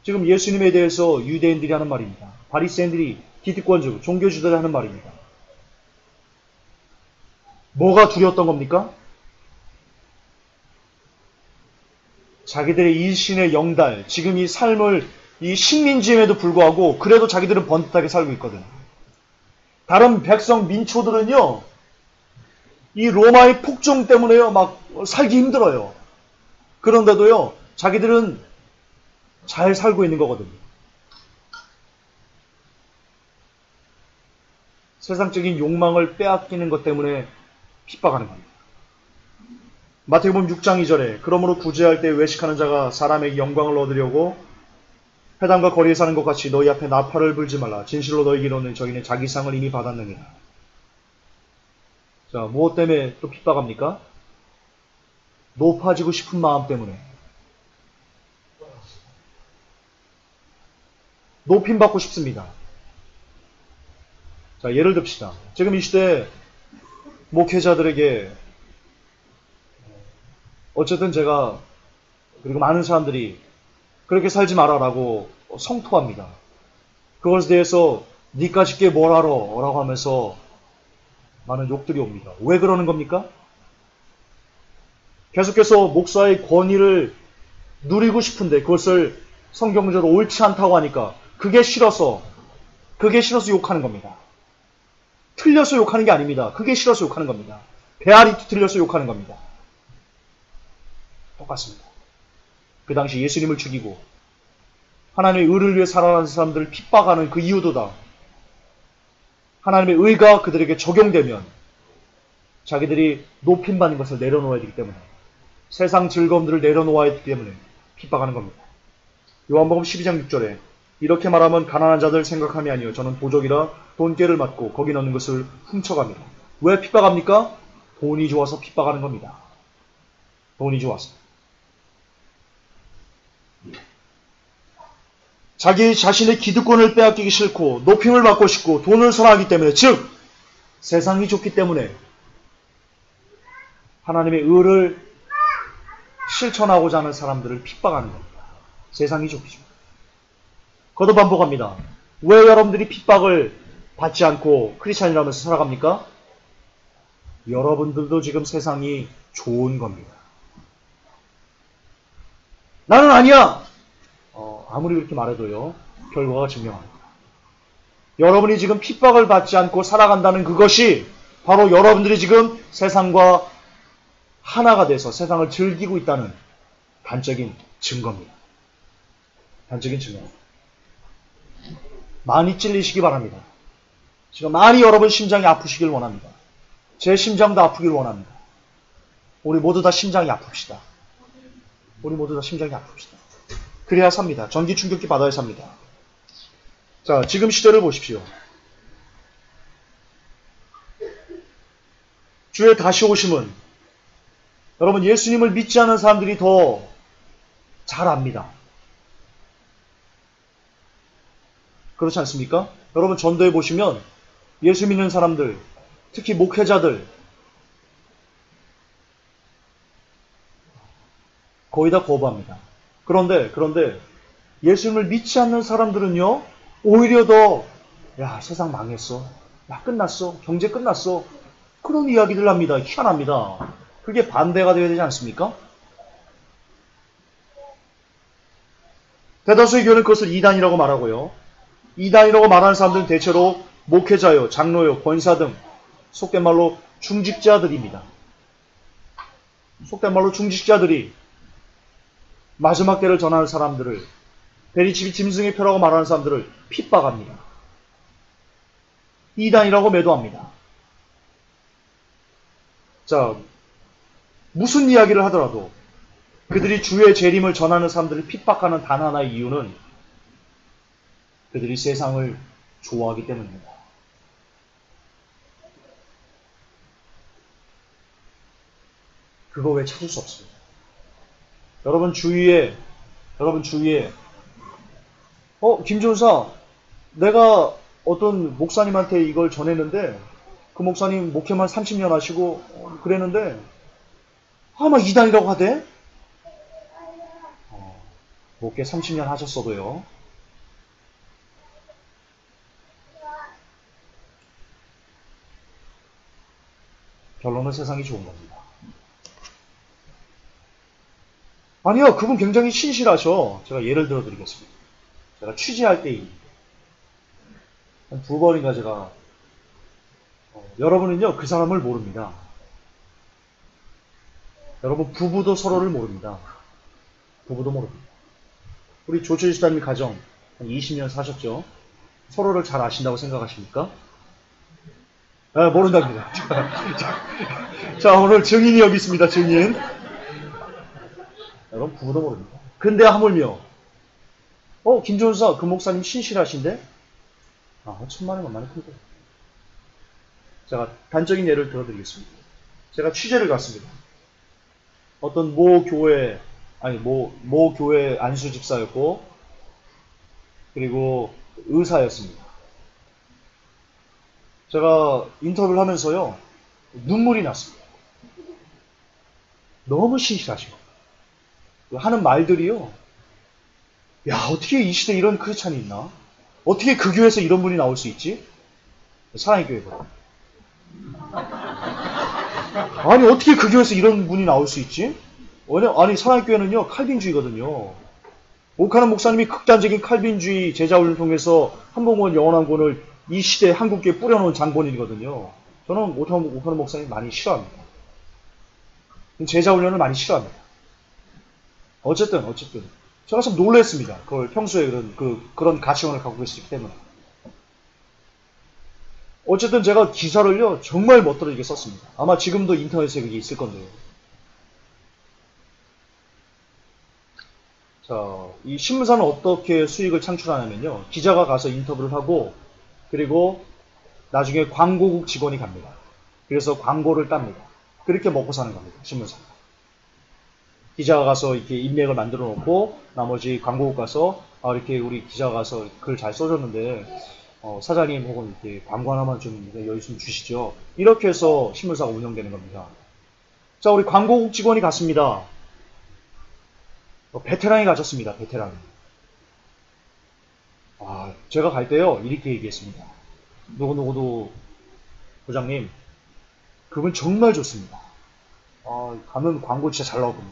지금 예수님에 대해서 유대인들이 하는 말입니다. 바리새인들이 기득권적 종교주의들이 하는 말입니다. 뭐가 두려웠던 겁니까? 자기들의 일신의 영달, 지금 이 삶을 이 식민지임에도 불구하고 그래도 자기들은 번듯하게 살고 있거든. 다른 백성 민초들은요, 이 로마의 폭정 때문에요, 막 살기 힘들어요. 그런데도요, 자기들은 잘 살고 있는 거거든요. 세상적인 욕망을 빼앗기는 것 때문에 핍박하는 겁니다. 마태복음 6장 2절에 그러므로 구제할 때 외식하는 자가 사람에게 영광을 얻으려고 회당과 거리에 사는 것 같이 너희 앞에 나팔을 불지 말라. 진실로 너희에게 이르노니 저희는 자기 상을 이미 받았느니라. 자, 무엇 때문에 또 핍박합니까? 높아지고 싶은 마음 때문에. 높임받고 싶습니다. 자, 예를 듭시다. 지금 이 시대에 목회자들에게 어쨌든 제가 그리고 많은 사람들이 그렇게 살지 마라라고 성토합니다. 그것에 대해서 니까 싶게 뭘 알아 라고 하면서 많은 욕들이 옵니다. 왜 그러는 겁니까? 계속해서 목사의 권위를 누리고 싶은데 그것을 성경적으로 옳지 않다고 하니까 그게 싫어서 욕하는 겁니다. 틀려서 욕하는 게 아닙니다. 그게 싫어서 욕하는 겁니다. 배알이 틀려서 욕하는 겁니다. 똑같습니다. 그 당시 예수님을 죽이고 하나님의 의를 위해 살아가는 사람들을 핍박하는 그 이유도 다 하나님의 의가 그들에게 적용되면 자기들이 높임받는 것을 내려놓아야 되기 때문에 세상 즐거움들을 내려놓아야 되기 때문에 핍박하는 겁니다. 요한복음 12장 6절에 이렇게 말하면 가난한 자들 생각함이 아니요 저는 보적이라 돈깨를 맞고 거기 넣는 것을 훔쳐갑니다. 왜 핍박합니까? 돈이 좋아서 핍박하는 겁니다. 돈이 좋아서. 자기 자신의 기득권을 빼앗기기 싫고 높임을 받고 싶고 돈을 선호하기 때문에 즉 세상이 좋기 때문에 하나님의 의를 실천하고자 하는 사람들을 핍박하는 겁니다. 세상이 좋기 좋습니다. 거듭 반복합니다. 왜 여러분들이 핍박을 받지 않고 크리스찬이라면서 살아갑니까? 여러분들도 지금 세상이 좋은 겁니다. 나는 아니야! 아무리 그렇게 말해도요, 결과가 증명합니다. 여러분이 지금 핍박을 받지 않고 살아간다는 그것이 바로 여러분들이 지금 세상과 하나가 돼서 세상을 즐기고 있다는 단적인 증거입니다. 단적인 증거입니다. 많이 찔리시기 바랍니다. 지금 많이 여러분 심장이 아프시길 원합니다. 제 심장도 아프길 원합니다. 우리 모두 다 심장이 아픕시다. 우리 모두 다 심장이 아픕시다. 그래야 삽니다. 전기 충격기 받아야 삽니다. 자, 지금 시대를 보십시오. 주의 다시 오심은 여러분 예수님을 믿지 않은 사람들이 더 잘 압니다. 그렇지 않습니까? 여러분 전도에 보시면 예수 믿는 사람들, 특히 목회자들 거의 다 거부합니다. 그런데 예수님을 믿지 않는 사람들은요, 오히려 더, 야, 세상 망했어. 야, 끝났어. 경제 끝났어. 그런 이야기들 합니다. 희한합니다. 그게 반대가 되어야 되지 않습니까? 대다수의 교회는 그것을 이단이라고 말하고요. 이단이라고 말하는 사람들은 대체로 목회자요, 장로요, 권사 등 속된 말로 중직자들입니다. 속된 말로 중직자들이 마지막 때를 전하는 사람들을, 베리치비 짐승의 표라고 말하는 사람들을 핍박합니다. 이단이라고 매도합니다. 자, 무슨 이야기를 하더라도 그들이 주의 재림을 전하는 사람들을 핍박하는 단 하나의 이유는 그들이 세상을 좋아하기 때문입니다. 그거 왜 찾을 수 없습니다. 여러분 주위에 김준사, 내가 어떤 목사님한테 이걸 전했는데 그 목사님 목회만 30년 하시고 그랬는데 막 이단이라고 하대? 목회 30년 하셨어도요. 결론은 세상이 좋은 겁니다. 아니요, 그분 굉장히 신실하셔. 제가 예를 들어 드리겠습니다. 제가 취재할 때 한 2번인가 제가 여러분은요 그 사람을 모릅니다. 여러분 부부도 서로를 모릅니다. 부부도 모릅니다. 우리 조철 시다님 가정 한 20년 사셨죠? 서로를 잘 아신다고 생각하십니까? 아, 모른답니다. 자, 오늘 증인이 여기 있습니다. 증인. 여러분 부부도 모릅니다. 근데 하물며 김준사 그 목사님 신실하신데? 천만에 만만에 큰데. 제가 단적인 예를 들어드리겠습니다. 제가 취재를 갔습니다. 어떤 모 교회 안수 집사였고, 그리고 의사였습니다. 제가 인터뷰를 하면서요, 눈물이 났습니다. 너무 신실하시고, 하는 말들이요, 야, 어떻게 이 시대에 이런 크리스찬이 있나? 어떻게 그 교회에서 이런 분이 나올 수 있지? 사랑의 교회거든요. 아니, 어떻게 그 교회에서 이런 분이 나올 수 있지? 아니, 사랑의 교회는요, 칼빈주의거든요. 옥하는 목사님이 극단적인 칼빈주의 제자훈련을 통해서 한복원 영원한 권을 이 시대 한국교회에 뿌려놓은 장본인이거든요. 저는 옥하는 목사님 많이 싫어합니다. 제자훈련을 많이 싫어합니다. 어쨌든. 제가 참 놀랐습니다. 그걸 평소에 그런 가치관을 갖고 계시기 때문에. 어쨌든 제가 기사를요, 정말 멋들어지게 썼습니다. 아마 지금도 인터넷에 그게 있을 건데요. 자, 이 신문사는 어떻게 수익을 창출하냐면요. 기자가 가서 인터뷰를 하고, 그리고 나중에 광고국 직원이 갑니다. 그래서 광고를 땁니다. 그렇게 먹고 사는 겁니다. 신문사. 기자가 가서 이렇게 인맥을 만들어 놓고, 나머지 광고국 가서, 이렇게 우리 기자가 가서 글 잘 써줬는데, 사장님 혹은 이렇게 광고 하나만 좀 여유 좀 주시죠. 이렇게 해서 신문사가 운영되는 겁니다. 자, 우리 광고국 직원이 갔습니다. 베테랑이 가졌습니다. 베테랑. 제가 갈 때요, 이렇게 얘기했습니다. 누구누구도 부장님, 그분 정말 좋습니다. 가면 광고 진짜 잘 나오거든요.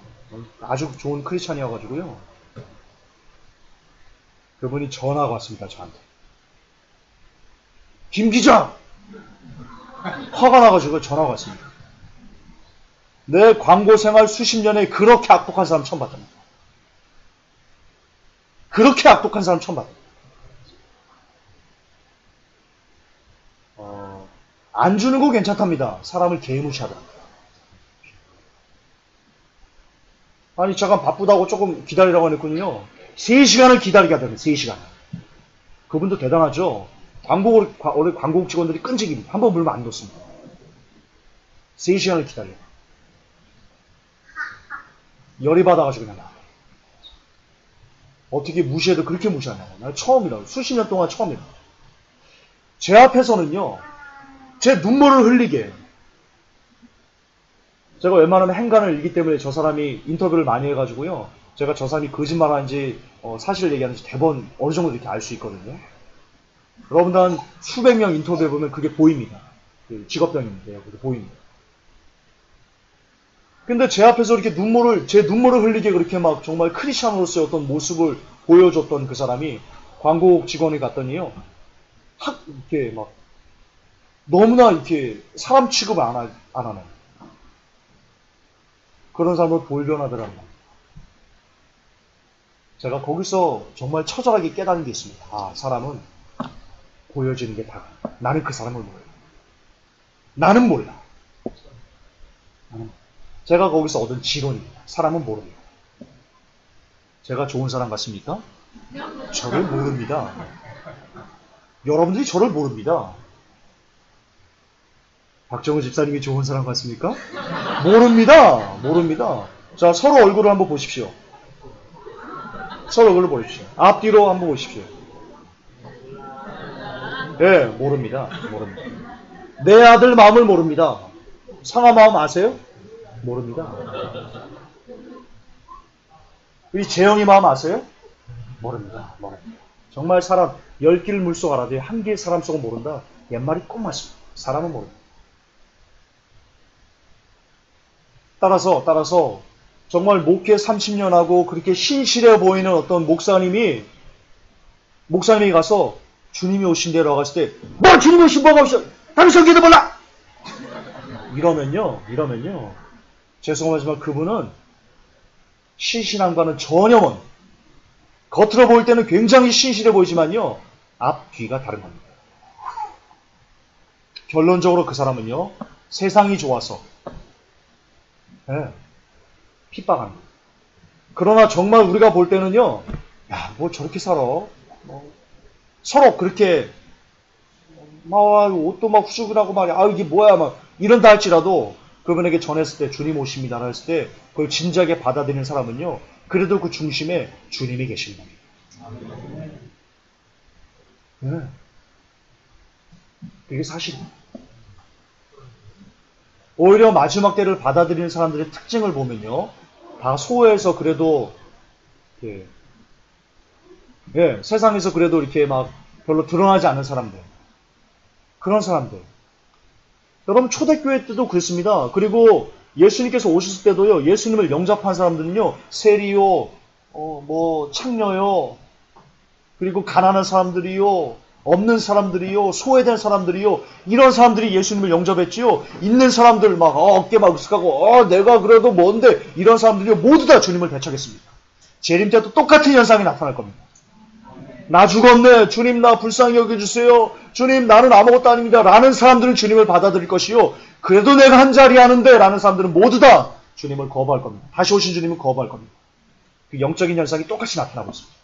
아주 좋은 크리스찬이어가지고요. 그분이 전화가 왔습니다. 저한테. 김 기자! 화가 나가지고 전화가 왔습니다. 내 광고 생활 수십 년에 그렇게 악독한 사람 처음 봤답니다. 그렇게 악독한 사람 처음 봤다. 안 주는 거 괜찮답니다. 사람을 개무시하더랍니다. 아니, 잠깐 바쁘다고 조금 기다리라고 했군요. 3시간을 기다리게 하더니 3시간. 그분도 대단하죠. 원래 광고국 직원들이 끈질깁니다. 한번 물면 안 놓습니다. 3시간을 기다려요. 열이 받아가지고 그냥 나와요. 어떻게 무시해도 그렇게 무시하냐고. 나 처음이라고. 수십 년 동안 처음이라고. 제 앞에서는요, 제 눈물을 흘리게 해요. 제가 웬만하면 행간을 읽기 때문에 저 사람이 인터뷰를 많이 해가지고요, 제가 저 사람이 거짓말하는지 사실을 얘기하는지 대번 어느 정도 이렇게 알 수 있거든요. 여러분들 한 수백 명 인터뷰해보면 그게 보입니다. 직업병인데 그게 보입니다. 근데 제 앞에서 이렇게 제 눈물을 흘리게 그렇게 막 정말 크리스찬으로서의 어떤 모습을 보여줬던 그 사람이 광고국 직원이 갔더니요, 이렇게 막 너무나 이렇게 사람 취급을 안 하는 그런 사람을 볼변하더랍니다. 제가 거기서 정말 처절하게 깨달은 게 있습니다. 아, 사람은 보여지는 게 다가. 나는 그 사람을 몰라. 나는 몰라. 제가 거기서 얻은 지론입니다. 사람은 모릅니다. 제가 좋은 사람 같습니까? 저를 모릅니다. 여러분들이 저를 모릅니다. 박정우 집사님이 좋은 사람 같습니까? 모릅니다. 자, 서로 얼굴을 한번 보십시오. 서로 얼굴을 보십시오. 앞뒤로 한번 보십시오. 예, 모릅니다. 내 아들 마음을 모릅니다. 상아 마음 아세요? 모릅니다. 우리 재영이 마음 아세요? 모릅니다. 정말 사람 10길 물속 알아도 한 개의 사람 속은 모른다. 옛말이 꼭 맞습니다. 사람은 모릅니다. 따라서 정말 목회 30년 하고 그렇게 신실해 보이는 어떤 목사님이 가서 주님이 오신대라고 했을 때, 뭐 주님이 오신 뭐가 없어? 다른 성경도 몰라! 이러면요, 죄송하지만 그분은 신실함과는 전혀 먼, 겉으로 보일 때는 굉장히 신실해 보이지만요, 앞뒤가 다른 겁니다. 결론적으로 그 사람은요, 세상이 좋아서 핍박합니다. 그러나 정말 우리가 볼 때는요, 야, 뭐 저렇게 살아? 서로 그렇게 옷도 막 후죽을 하고 말이야. 이게 뭐야? 막 이런다 할지라도 그분에게 전했을 때 주님 오십니다라 했을 때 그걸 진지하게 받아들이는 사람은요, 그래도 그 중심에 주님이 계신 겁니다. 네. 그게 사실입니다. 오히려 마지막 때를 받아들이는 사람들의 특징을 보면요, 다 소외해서 그래도 세상에서 그래도 이렇게 막 별로 드러나지 않는 사람들, 그런 사람들. 여러분 초대교회 때도 그랬습니다. 그리고 예수님께서 오셨을 때도요, 예수님을 영접한 사람들은요, 세리요, 창녀요, 그리고 가난한 사람들이요, 없는 사람들이요, 소외된 사람들이요, 이런 사람들이 예수님을 영접했지요. 있는 사람들 막 어깨 막 으쓱하고 내가 그래도 뭔데, 이런 사람들이요, 모두 다 주님을 대적했습니다. 재림 때도 똑같은 현상이 나타날 겁니다. 나 죽었네, 주님 나 불쌍히 여겨주세요, 주님 나는 아무것도 아닙니다 라는 사람들은 주님을 받아들일 것이요, 그래도 내가 한 자리 하는데 라는 사람들은 모두 다 주님을 거부할 겁니다. 다시 오신 주님을 거부할 겁니다. 그 영적인 현상이 똑같이 나타나고 있습니다.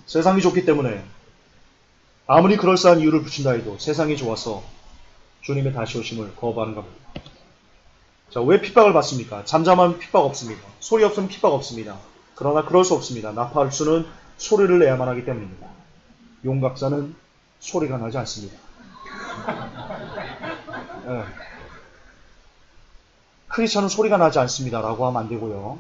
세상이 좋기 때문에 아무리 그럴싸한 이유를 붙인다 해도 세상이 좋아서 주님의 다시 오심을 거부하는 겁니다. 자, 왜 핍박을 받습니까? 잠잠하면 핍박 없습니다. 소리 없으면 핍박 없습니다. 그러나 그럴 수 없습니다. 나팔수는 소리를 내야만 하기 때문입니다. 용각사는 소리가 나지 않습니다. 크리스천은 소리가 나지 않습니다 라고 하면 안 되고요.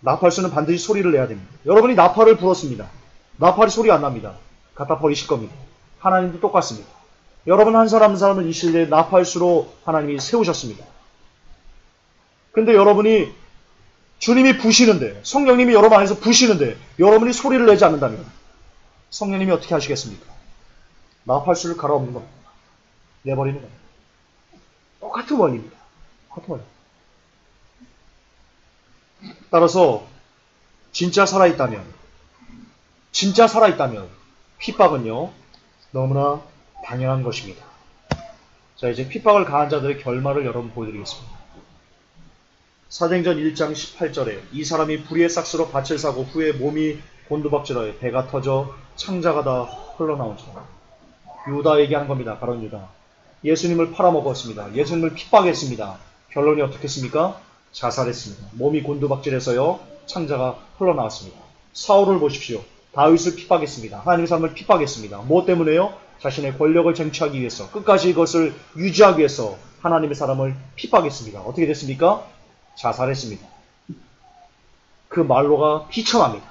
나팔수는 반드시 소리를 내야 됩니다. 여러분이 나팔을 불었습니다. 나팔이 소리 안 납니다. 갖다 버리실 겁니다. 하나님도 똑같습니다. 여러분 한 사람 한 사람을 이 시대에 나팔수로 하나님이 세우셨습니다. 근데 여러분이 주님이 부시는데, 성령님이 여러분 안에서 부시는데 여러분이 소리를 내지 않는다면 성령님이 어떻게 하시겠습니까? 나팔수를 갈아엎는 겁니다. 내버리는 겁니다. 똑같은 원리입니다. 똑같은 원리. 따라서 진짜 살아있다면 핍박은요, 너무나 당연한 것입니다. 자, 이제 핍박을 가한 자들의 결말을 여러분 보여드리겠습니다. 사도행전 1장 18절에 이 사람이 불의의 삭스로 밭을 사고 후에 몸이 곤두박질하여 배가 터져 창자가 다 흘러나온지라. 유다에게 한 겁니다. 가룟 유다. 예수님을 팔아먹었습니다. 예수님을 핍박했습니다. 결론이 어떻겠습니까? 자살했습니다. 몸이 곤두박질해서요. 창자가 흘러나왔습니다. 사울을 보십시오. 다윗을 핍박했습니다. 하나님의 사람을 핍박했습니다. 무엇 때문에요? 자신의 권력을 쟁취하기 위해서, 끝까지 이것을 유지하기 위해서 하나님의 사람을 핍박했습니다. 어떻게 됐습니까? 자살했습니다. 그 말로가 비참합니다.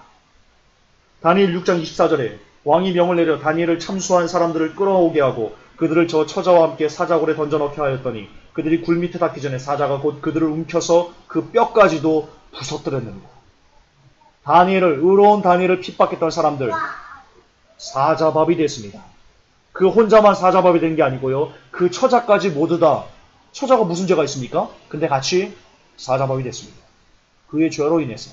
다니엘 6장 24절에 왕이 명을 내려 다니엘을 참수한 사람들을 끌어오게 하고 그들을 저 처자와 함께 사자굴에 던져넣게 하였더니 그들이 굴 밑에 닿기 전에 사자가 곧 그들을 움켜서 그 뼈까지도 부서뜨렸느니라. 의로운 다니엘을 핍박했던 사람들 사자밥이 됐습니다. 그 혼자만 사자밥이 된 게 아니고요. 그 처자까지 모두 다, 처자가 무슨 죄가 있습니까? 근데 같이 사자밥이 됐습니다. 그의 죄로 인해서.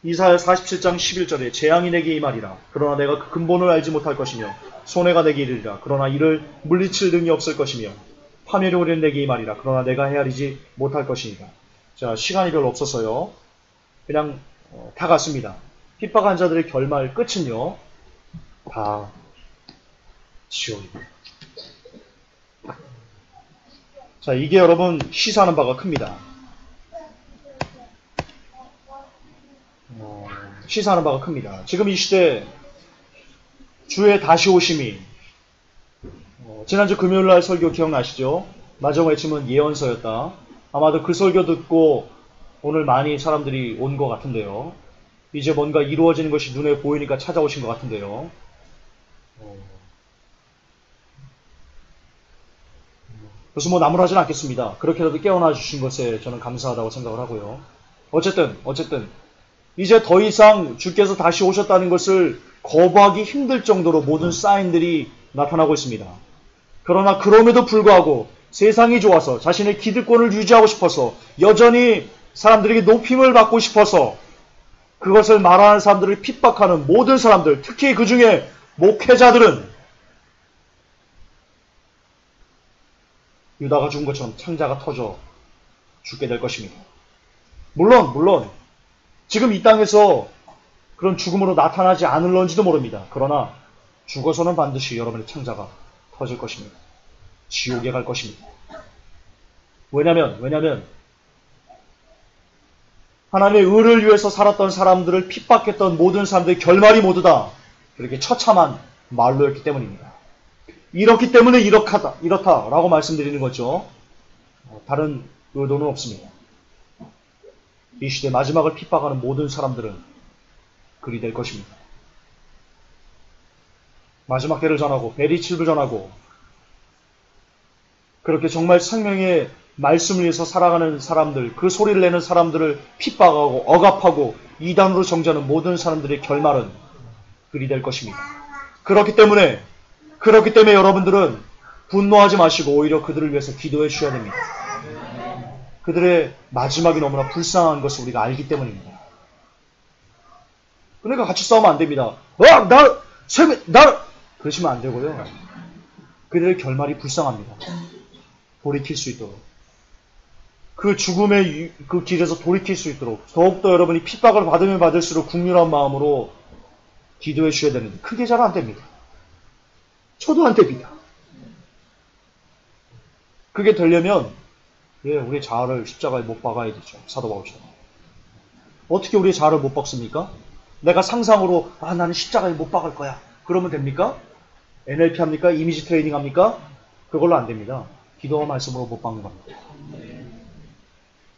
이사야 47장 11절에 재앙이 내게 임하리라. 그러나 내가 그 근본을 알지 못할 것이며 손해가 내게 이르리라. 그러나 이를 물리칠 능이 없을 것이며 파멸이 오리는 내게 임하리라. 그러나 내가 헤아리지 못할 것이니라. 자, 시간이 별로 없어서요. 그냥 다 갔습니다. 핍박한 자들의 결말 끝은요. 다 지옥입니다. 자, 이게 여러분 시사하는 바가 큽니다. 시사하는 바가 큽니다. 지금 이 시대 주의 다시 오심이 지난주 금요일날 설교 기억나시죠? 마지막 외침은 예언서였다. 아마도 그 설교 듣고 오늘 많이 사람들이 온 것 같은데요. 이제 뭔가 이루어지는 것이 눈에 보이니까 찾아오신 것 같은데요. 그래서 뭐 나무라지는 않겠습니다. 그렇게라도 깨어나 주신 것에 저는 감사하다고 생각을 하고요. 어쨌든 이제 더 이상 주께서 다시 오셨다는 것을 거부하기 힘들 정도로 모든 사인들이 나타나고 있습니다. 그러나 그럼에도 불구하고 세상이 좋아서 자신의 기득권을 유지하고 싶어서 여전히 사람들에게 높임을 받고 싶어서 그것을 말하는 사람들을 핍박하는 모든 사람들, 특히 그 중에 목회자들은 유다가 죽은 것처럼 창자가 터져 죽게 될 것입니다. 물론 지금 이 땅에서 그런 죽음으로 나타나지 않을런지도 모릅니다. 그러나 죽어서는 반드시 여러분의 창자가 터질 것입니다. 지옥에 갈 것입니다. 왜냐하면 하나님의 의를 위해서 살았던 사람들을 핍박했던 모든 사람들의 결말이 모두 다 그렇게 처참한 말로였기 때문입니다. 이렇기 때문에 이렇다라고 말씀드리는 거죠. 다른 의도는 없습니다. 이 시대 마지막을 핍박하는 모든 사람들은 그리 될 것입니다. 마지막 때를 전하고 베리칩을 전하고 그렇게 정말 생명의 말씀을 위해서 살아가는 사람들, 그 소리를 내는 사람들을 핍박하고 억압하고 이단으로 정죄하는 모든 사람들의 결말은 그리 될 것입니다. 그렇기 때문에 여러분들은 분노하지 마시고 오히려 그들을 위해서 기도해 주셔야 됩니다. 그들의 마지막이 너무나 불쌍한 것을 우리가 알기 때문입니다. 그러니까 같이 싸우면 안 됩니다. 그러시면 안 되고요. 그들의 결말이 불쌍합니다. 돌이킬 수 있도록. 그 죽음의 그 길에서 돌이킬 수 있도록 더욱더 여러분이 핍박을 받으면 받을수록 국률한 마음으로 기도해 주셔야 되는데 그게 잘 안 됩니다. 저도 안 됩니다. 그게 되려면 우리 자아를 십자가에 못 박아야 되죠. 사도 바울처럼. 어떻게 우리의 자아를 못 박습니까? 내가 상상으로 나는 십자가에 못 박을 거야. 그러면 됩니까? NLP 합니까? 이미지 트레이닝 합니까? 그걸로 안 됩니다. 기도와 말씀으로 못 박는 겁니다.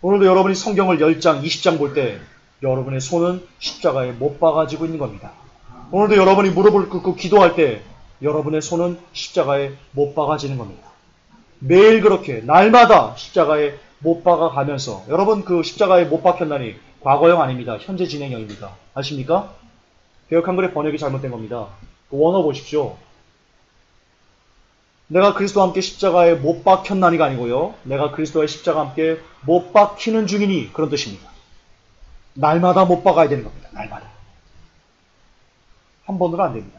오늘도 여러분이 성경을 10장, 20장 볼 때 여러분의 손은 십자가에 못 박아지고 있는 겁니다. 오늘도 여러분이 무릎을 꿇고 기도할 때 여러분의 손은 십자가에 못 박아지는 겁니다. 매일 그렇게 날마다 십자가에 못 박아가면서 여러분 그 십자가에 못 박혔나니 과거형 아닙니다. 현재 진행형입니다. 아십니까? 개역한글의 번역이 잘못된 겁니다. 그 원어 보십시오. 내가 그리스도와 함께 십자가에 못 박혔나니가 아니고요. 내가 그리스도와 십자가와 함께 못 박히는 중이니 그런 뜻입니다. 날마다 못 박아야 되는 겁니다. 날마다. 한 번으로 안 됩니다.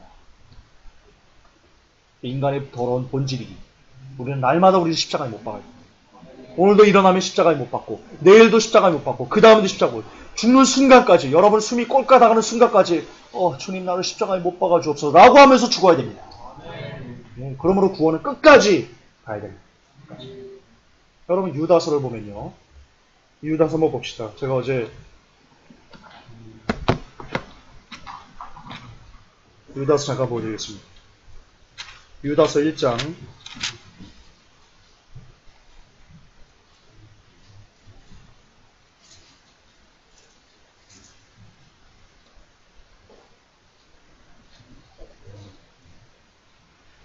인간의 더러운 본질이기. 우리는 날마다 우리 십자가에 못 박아야 됩니다. 오늘도 일어나면 십자가에 못 박고, 내일도 십자가에 못 박고, 그 다음에도 십자가에 못 박고, 죽는 순간까지, 여러분 숨이 꼴까다가는 순간까지, 주님 나를 십자가에 못 박아 주옵소서 라고 하면서 죽어야 됩니다. 그러므로 구원은 끝까지 가야 됩니다. 끝까지. 여러분 유다서를 보면요. 유다서 한번 봅시다. 제가 어제 유다서 잠깐 보여드리겠습니다. 유다서 1장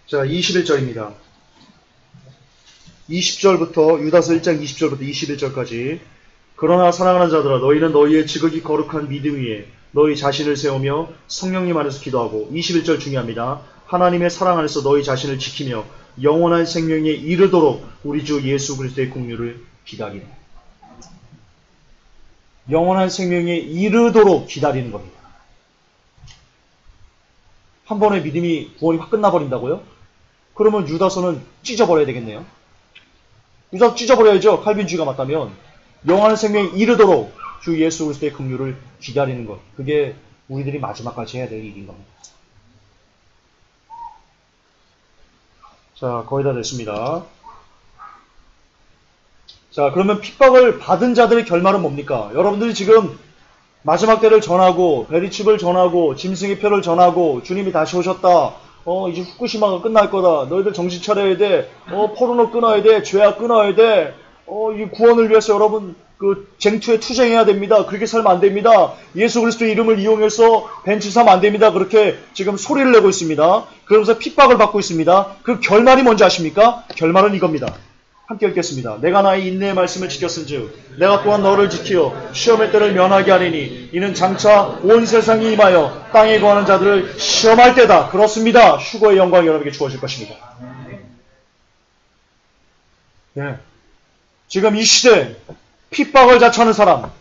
자 21절입니다. 20절부터 유다서 1장 20절부터 21절까지 그러나 사랑하는 자들아 너희는 너희의 지극히 거룩한 믿음 위에 너희 자신을 세우며 성령님 안에서 기도하고 21절 중요합니다. 하나님의 사랑 안에서 너희 자신을 지키며 영원한 생명에 이르도록 우리 주 예수 그리스도의 긍휼을 기다리라. 영원한 생명에 이르도록 기다리는 겁니다. 한 번에 믿음이 구원이 확 끝나버린다고요? 그러면 유다서는 찢어버려야 되겠네요. 유다서 찢어버려야죠. 칼빈주의가 맞다면 영원한 생명에 이르도록 주 예수 그리스도의 긍휼을 기다리는 것. 그게 우리들이 마지막까지 해야 될 일인 겁니다. 자, 거의 다 됐습니다. 자, 그러면 핍박을 받은 자들의 결말은 뭡니까? 여러분들이 지금 마지막 때를 전하고 베리칩을 전하고 짐승의 표를 전하고 주님이 다시 오셨다. 이제 후쿠시마가 끝날 거다. 너희들 정신 차려야 돼. 포르노 끊어야 돼. 죄악 끊어야 돼. 이 구원을 위해서 여러분 그 쟁투에 투쟁해야 됩니다. 그렇게 살면 안 됩니다. 예수 그리스도의 이름을 이용해서 벤치 사면 안 됩니다. 그렇게 지금 소리를 내고 있습니다. 그러면서 핍박을 받고 있습니다. 그 결말이 뭔지 아십니까? 결말은 이겁니다. 함께 읽겠습니다. 내가 나의 인내의 말씀을 지켰은즉 내가 또한 너를 지키어 시험의 때를 면하게 하리니 이는 장차 온 세상이 임하여 땅에 거하는 자들을 시험할 때다. 그렇습니다. 휴거의 영광이 여러분에게 주어질 것입니다. 예. 지금 이 시대 핍박을 자처하는 사람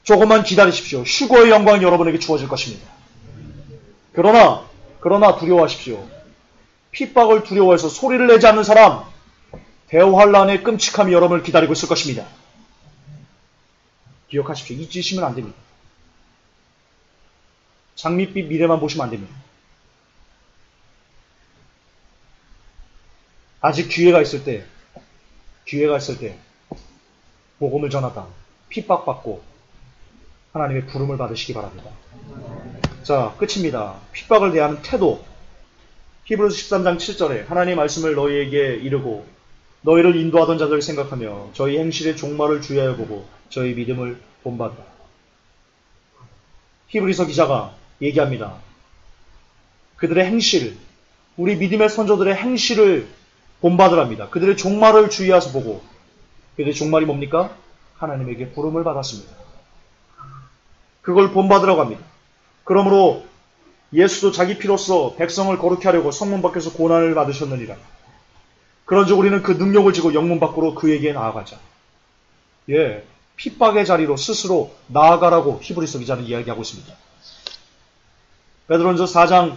조금만 기다리십시오. 휴거의 영광이 여러분에게 주어질 것입니다. 그러나 두려워하십시오. 핍박을 두려워해서 소리를 내지 않는 사람 대환란의 끔찍함이 여러분을 기다리고 있을 것입니다. 기억하십시오. 잊으시면 안 됩니다. 장밋빛 미래만 보시면 안 됩니다. 아직 기회가 있을 때 복음을 전하다 핍박받고 하나님의 부름을 받으시기 바랍니다. 자, 끝입니다. 핍박을 대하는 태도. 히브리서 13장 7절에 하나님의 말씀을 너희에게 이르고 너희를 인도하던 자들을 생각하며 저희 행실의 종말을 주의하여 보고 저희 믿음을 본받다. 히브리서 기자가 얘기합니다. 그들의 행실, 우리 믿음의 선조들의 행실을 본받으랍니다. 그들의 종말을 주의해서 보고 그들의 종말이 뭡니까? 하나님에게 부름을 받았습니다. 그걸 본받으라고 합니다. 그러므로 예수도 자기 피로써 백성을 거룩히 하려고 성문 밖에서 고난을 받으셨느니라. 그런즉 우리는 그 능력을 지고 영문 밖으로 그에게 나아가자. 예, 핍박의 자리로 스스로 나아가라고 히브리서 기자는 이야기하고 있습니다. 베드로전서 4장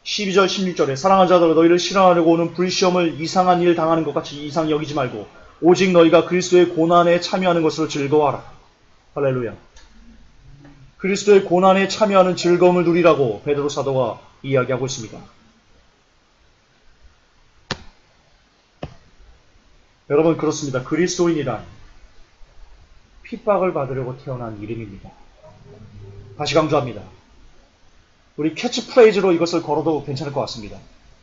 12절 16절에 사랑하는 자들아 너희를 실현하려고 오는 불시험을 이상한 일 당하는 것 같이 이상히 여기지 말고 오직 너희가 그리스도의 고난에 참여하는 것으로 즐거워하라. 할렐루야. 그리스도의 고난에 참여하는 즐거움을 누리라고 베드로 사도가 이야기하고 있습니다. 여러분 그렇습니다. 그리스도인이란 핍박을 받으려고 태어난 이름입니다. 다시 강조합니다. 우리 캐치프레이즈로 이것을 걸어도 괜찮을 것 같습니다.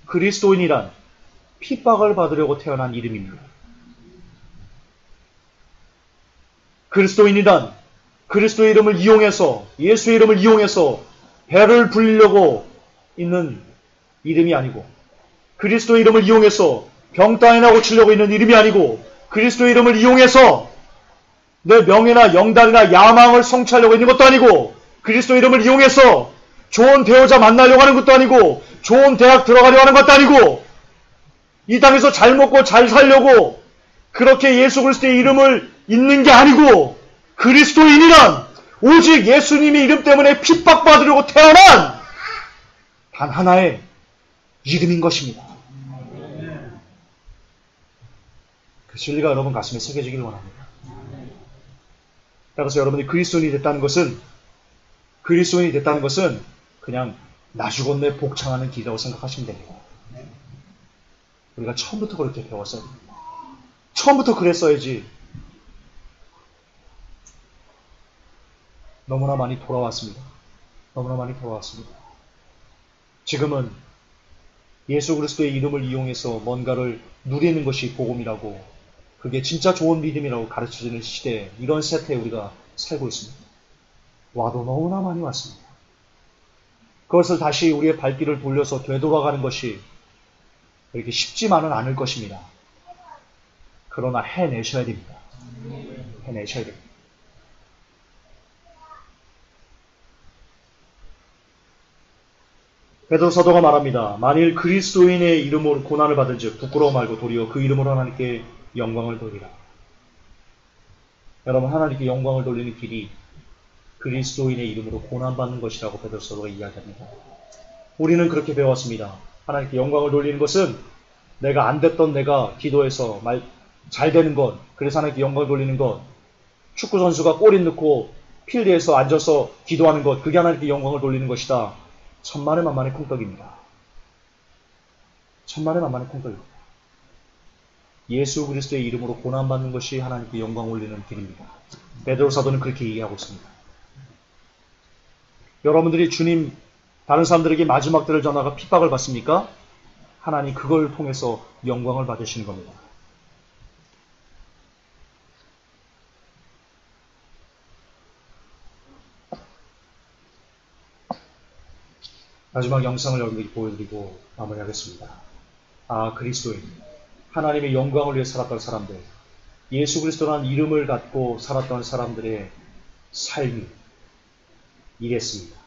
그리스도인이란 핍박을 받으려고 태어난 이름입니다. 그리스도인이란 그리스도의 이름을 이용해서 예수의 이름을 이용해서 배를 불리려고 있는 이름이 아니고 그리스도의 이름을 이용해서 병따이나 고치려고 있는 이름이 아니고 그리스도의 이름을 이용해서 내 명예나 영달이나 야망을 성취하려고 있는 것도 아니고 그리스도의 이름을 이용해서 좋은 배우자 만나려고 하는 것도 아니고 좋은 대학 들어가려고 하는 것도 아니고 이 땅에서 잘 먹고 잘 살려고 그렇게 예수 그리스도의 이름을 잇는 게 아니고 그리스도인이란 오직 예수님의 이름 때문에 핍박받으려고 태어난 단 하나의 이름인 것입니다. 그 진리가 여러분 가슴에 새겨지길 원합니다. 따라서 여러분이 그리스도인이 됐다는 것은 그냥 나 죽었네 복창하는 길이라고 생각하시면 됩니다. 우리가 처음부터 그렇게 배웠어야 됩니다. 처음부터 그랬어야지. 너무나 많이 돌아왔습니다. 지금은 예수 그리스도의 이름을 이용해서 뭔가를 누리는 것이 복음이라고, 그게 진짜 좋은 믿음이라고 가르쳐지는 시대에, 이런 세태에 우리가 살고 있습니다. 와도 너무나 많이 왔습니다. 그것을 다시 우리의 발길을 돌려서 되돌아가는 것이 그렇게 쉽지만은 않을 것입니다. 그러나 해내셔야 됩니다. 베드로 사도가 말합니다. 만일 그리스도인의 이름으로 고난을 받은 즉 부끄러워 말고 도리어 그 이름으로 하나님께 영광을 돌리라. 여러분, 하나님께 영광을 돌리는 길이 그리스도인의 이름으로 고난받는 것이라고 베드로 사도가 이야기합니다. 우리는 그렇게 배웠습니다. 하나님께 영광을 돌리는 것은 내가 안 됐던 내가 기도해서 잘 되는 것, 그래서 하나님께 영광을 돌리는 것, 축구 선수가 골인 넣고 필드에서 앉아서 기도하는 것, 그게 하나님께 영광을 돌리는 것이다. 천만의 만만의 콩떡입니다. 예수 그리스도의 이름으로 고난받는 것이 하나님께 영광 올리는 길입니다. 베드로 사도는 그렇게 얘기하고 있습니다. 여러분들이 주님, 다른 사람들에게 마지막 때를 전하가 핍박을 받습니까? 하나님 그걸 통해서 영광을 받으시는 겁니다. 마지막 영상을 여러분에게 보여드리고 마무리하겠습니다. 그리스도인, 하나님의 영광을 위해 살았던 사람들, 예수 그리스도라는 이름을 갖고 살았던 사람들의 삶이 이랬습니다.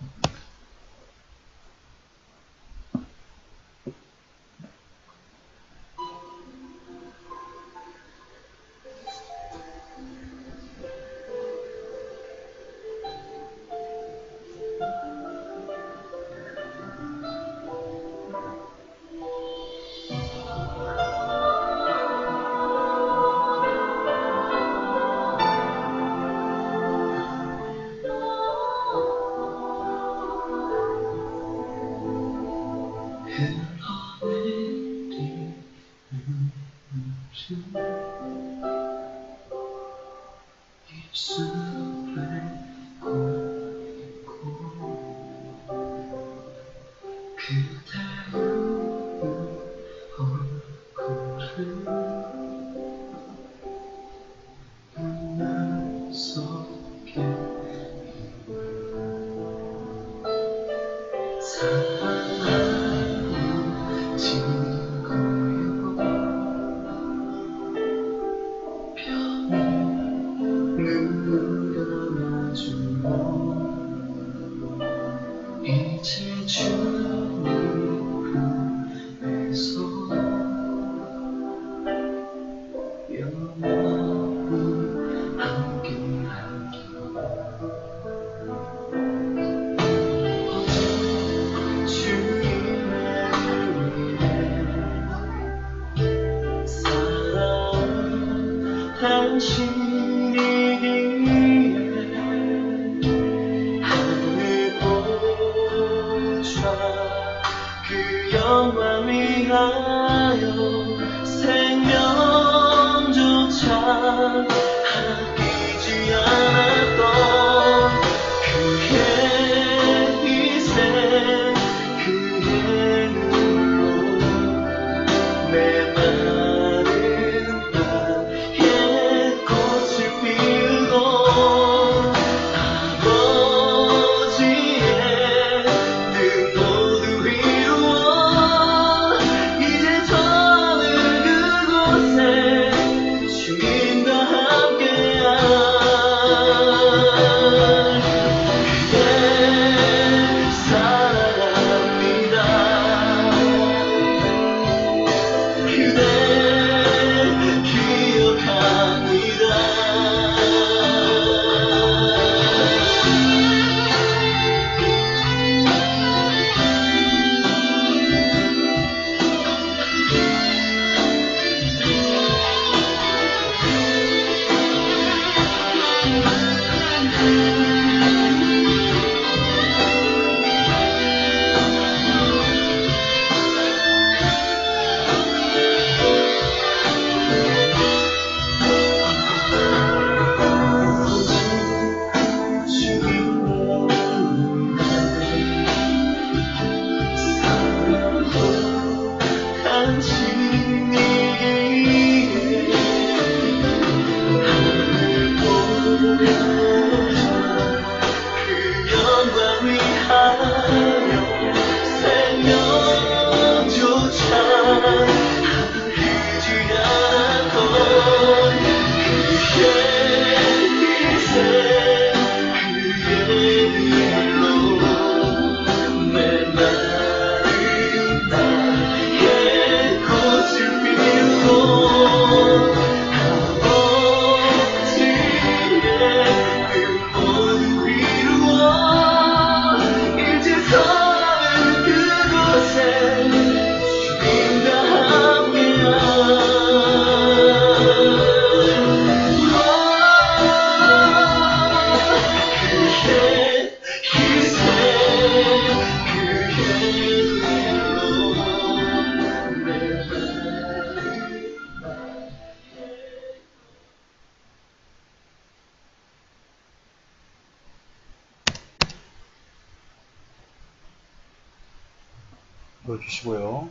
보여주시고요.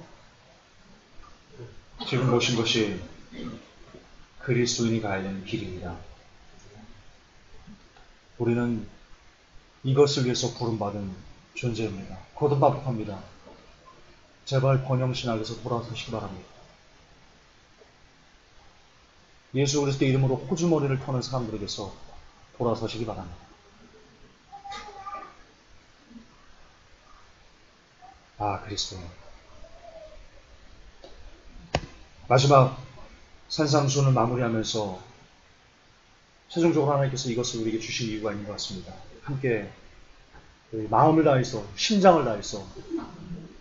지금 보신 것이 그리스도인이 가야 되는 길입니다. 우리는 이것을 위해서 부름받은 존재입니다. 거듭납합니다. 제발 번영신학에서 돌아서시기 바랍니다. 예수 그리스도 이름으로 호주머니를 터는 사람들에게서 돌아서시기 바랍니다. 아, 그리스도인. 마지막 산상수훈을 마무리하면서 최종적으로 하나님께서 이것을 우리에게 주신 이유가 있는 것 같습니다. 함께 마음을 다해서, 심장을 다해서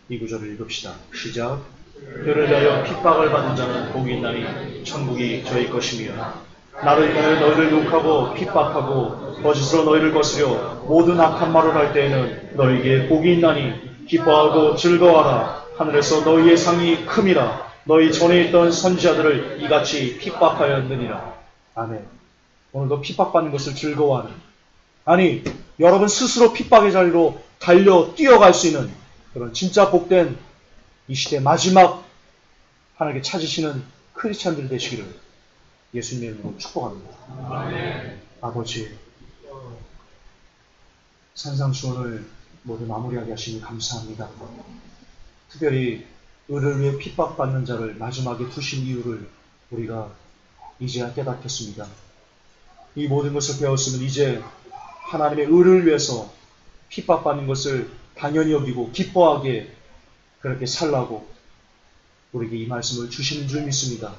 이 구절을 읽읍시다. 시작. 그를 위하여 핍박을 받는 자는 복이 있나니 천국이 저희 것이며 나를 인하여 너희를 욕하고 핍박하고 거짓으로 너희를 거스려 모든 악한 말을 할 때에는 너희에게 복이 있나니 기뻐하고 즐거워하라. 하늘에서 너희의 상이 큼이라. 너희 전에 있던 선지자들을 이같이 핍박하였느니라. 아멘. 오늘도 핍박받는 것을 즐거워하는, 아니 여러분 스스로 핍박의 자리로 달려 뛰어갈 수 있는 그런 진짜 복된 이 시대 마지막 하나님께 찾으시는 크리스찬들이 되시기를 예수님의 이름으로 축복합니다. 아멘. 아버지, 산상수훈을 모두 마무리하게 하시니 감사합니다. 특별히 의를 위해 핍박받는 자를 마지막에 두신 이유를 우리가 이제야 깨닫겠습니다. 이 모든 것을 배웠으면 이제 하나님의 의를 위해서 핍박받는 것을 당연히 여기고 기뻐하게 그렇게 살라고 우리에게 이 말씀을 주시는 줄 믿습니다.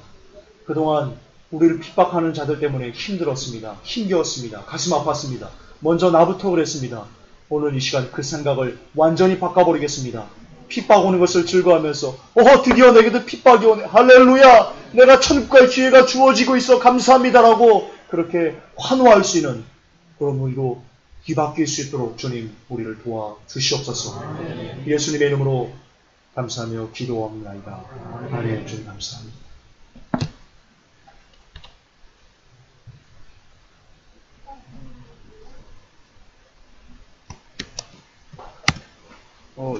그동안 우리를 핍박하는 자들 때문에 힘들었습니다. 힘겨웠습니다. 가슴 아팠습니다. 먼저 나부터 그랬습니다. 오늘 이 시간 그 생각을 완전히 바꿔버리겠습니다. 핍박 오는 것을 즐거워하면서 드디어 내게도 핍박이 오네. 할렐루야! 내가 천국 갈 기회가 주어지고 있어. 감사합니다라고 그렇게 환호할 수 있는 그런 우리로 뒤바뀔 수 있도록 주님 우리를 도와주시옵소서. 예수님의 이름으로 감사하며 기도합니다. 아멘. 주님 감사합니다.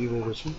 이거 뭐지?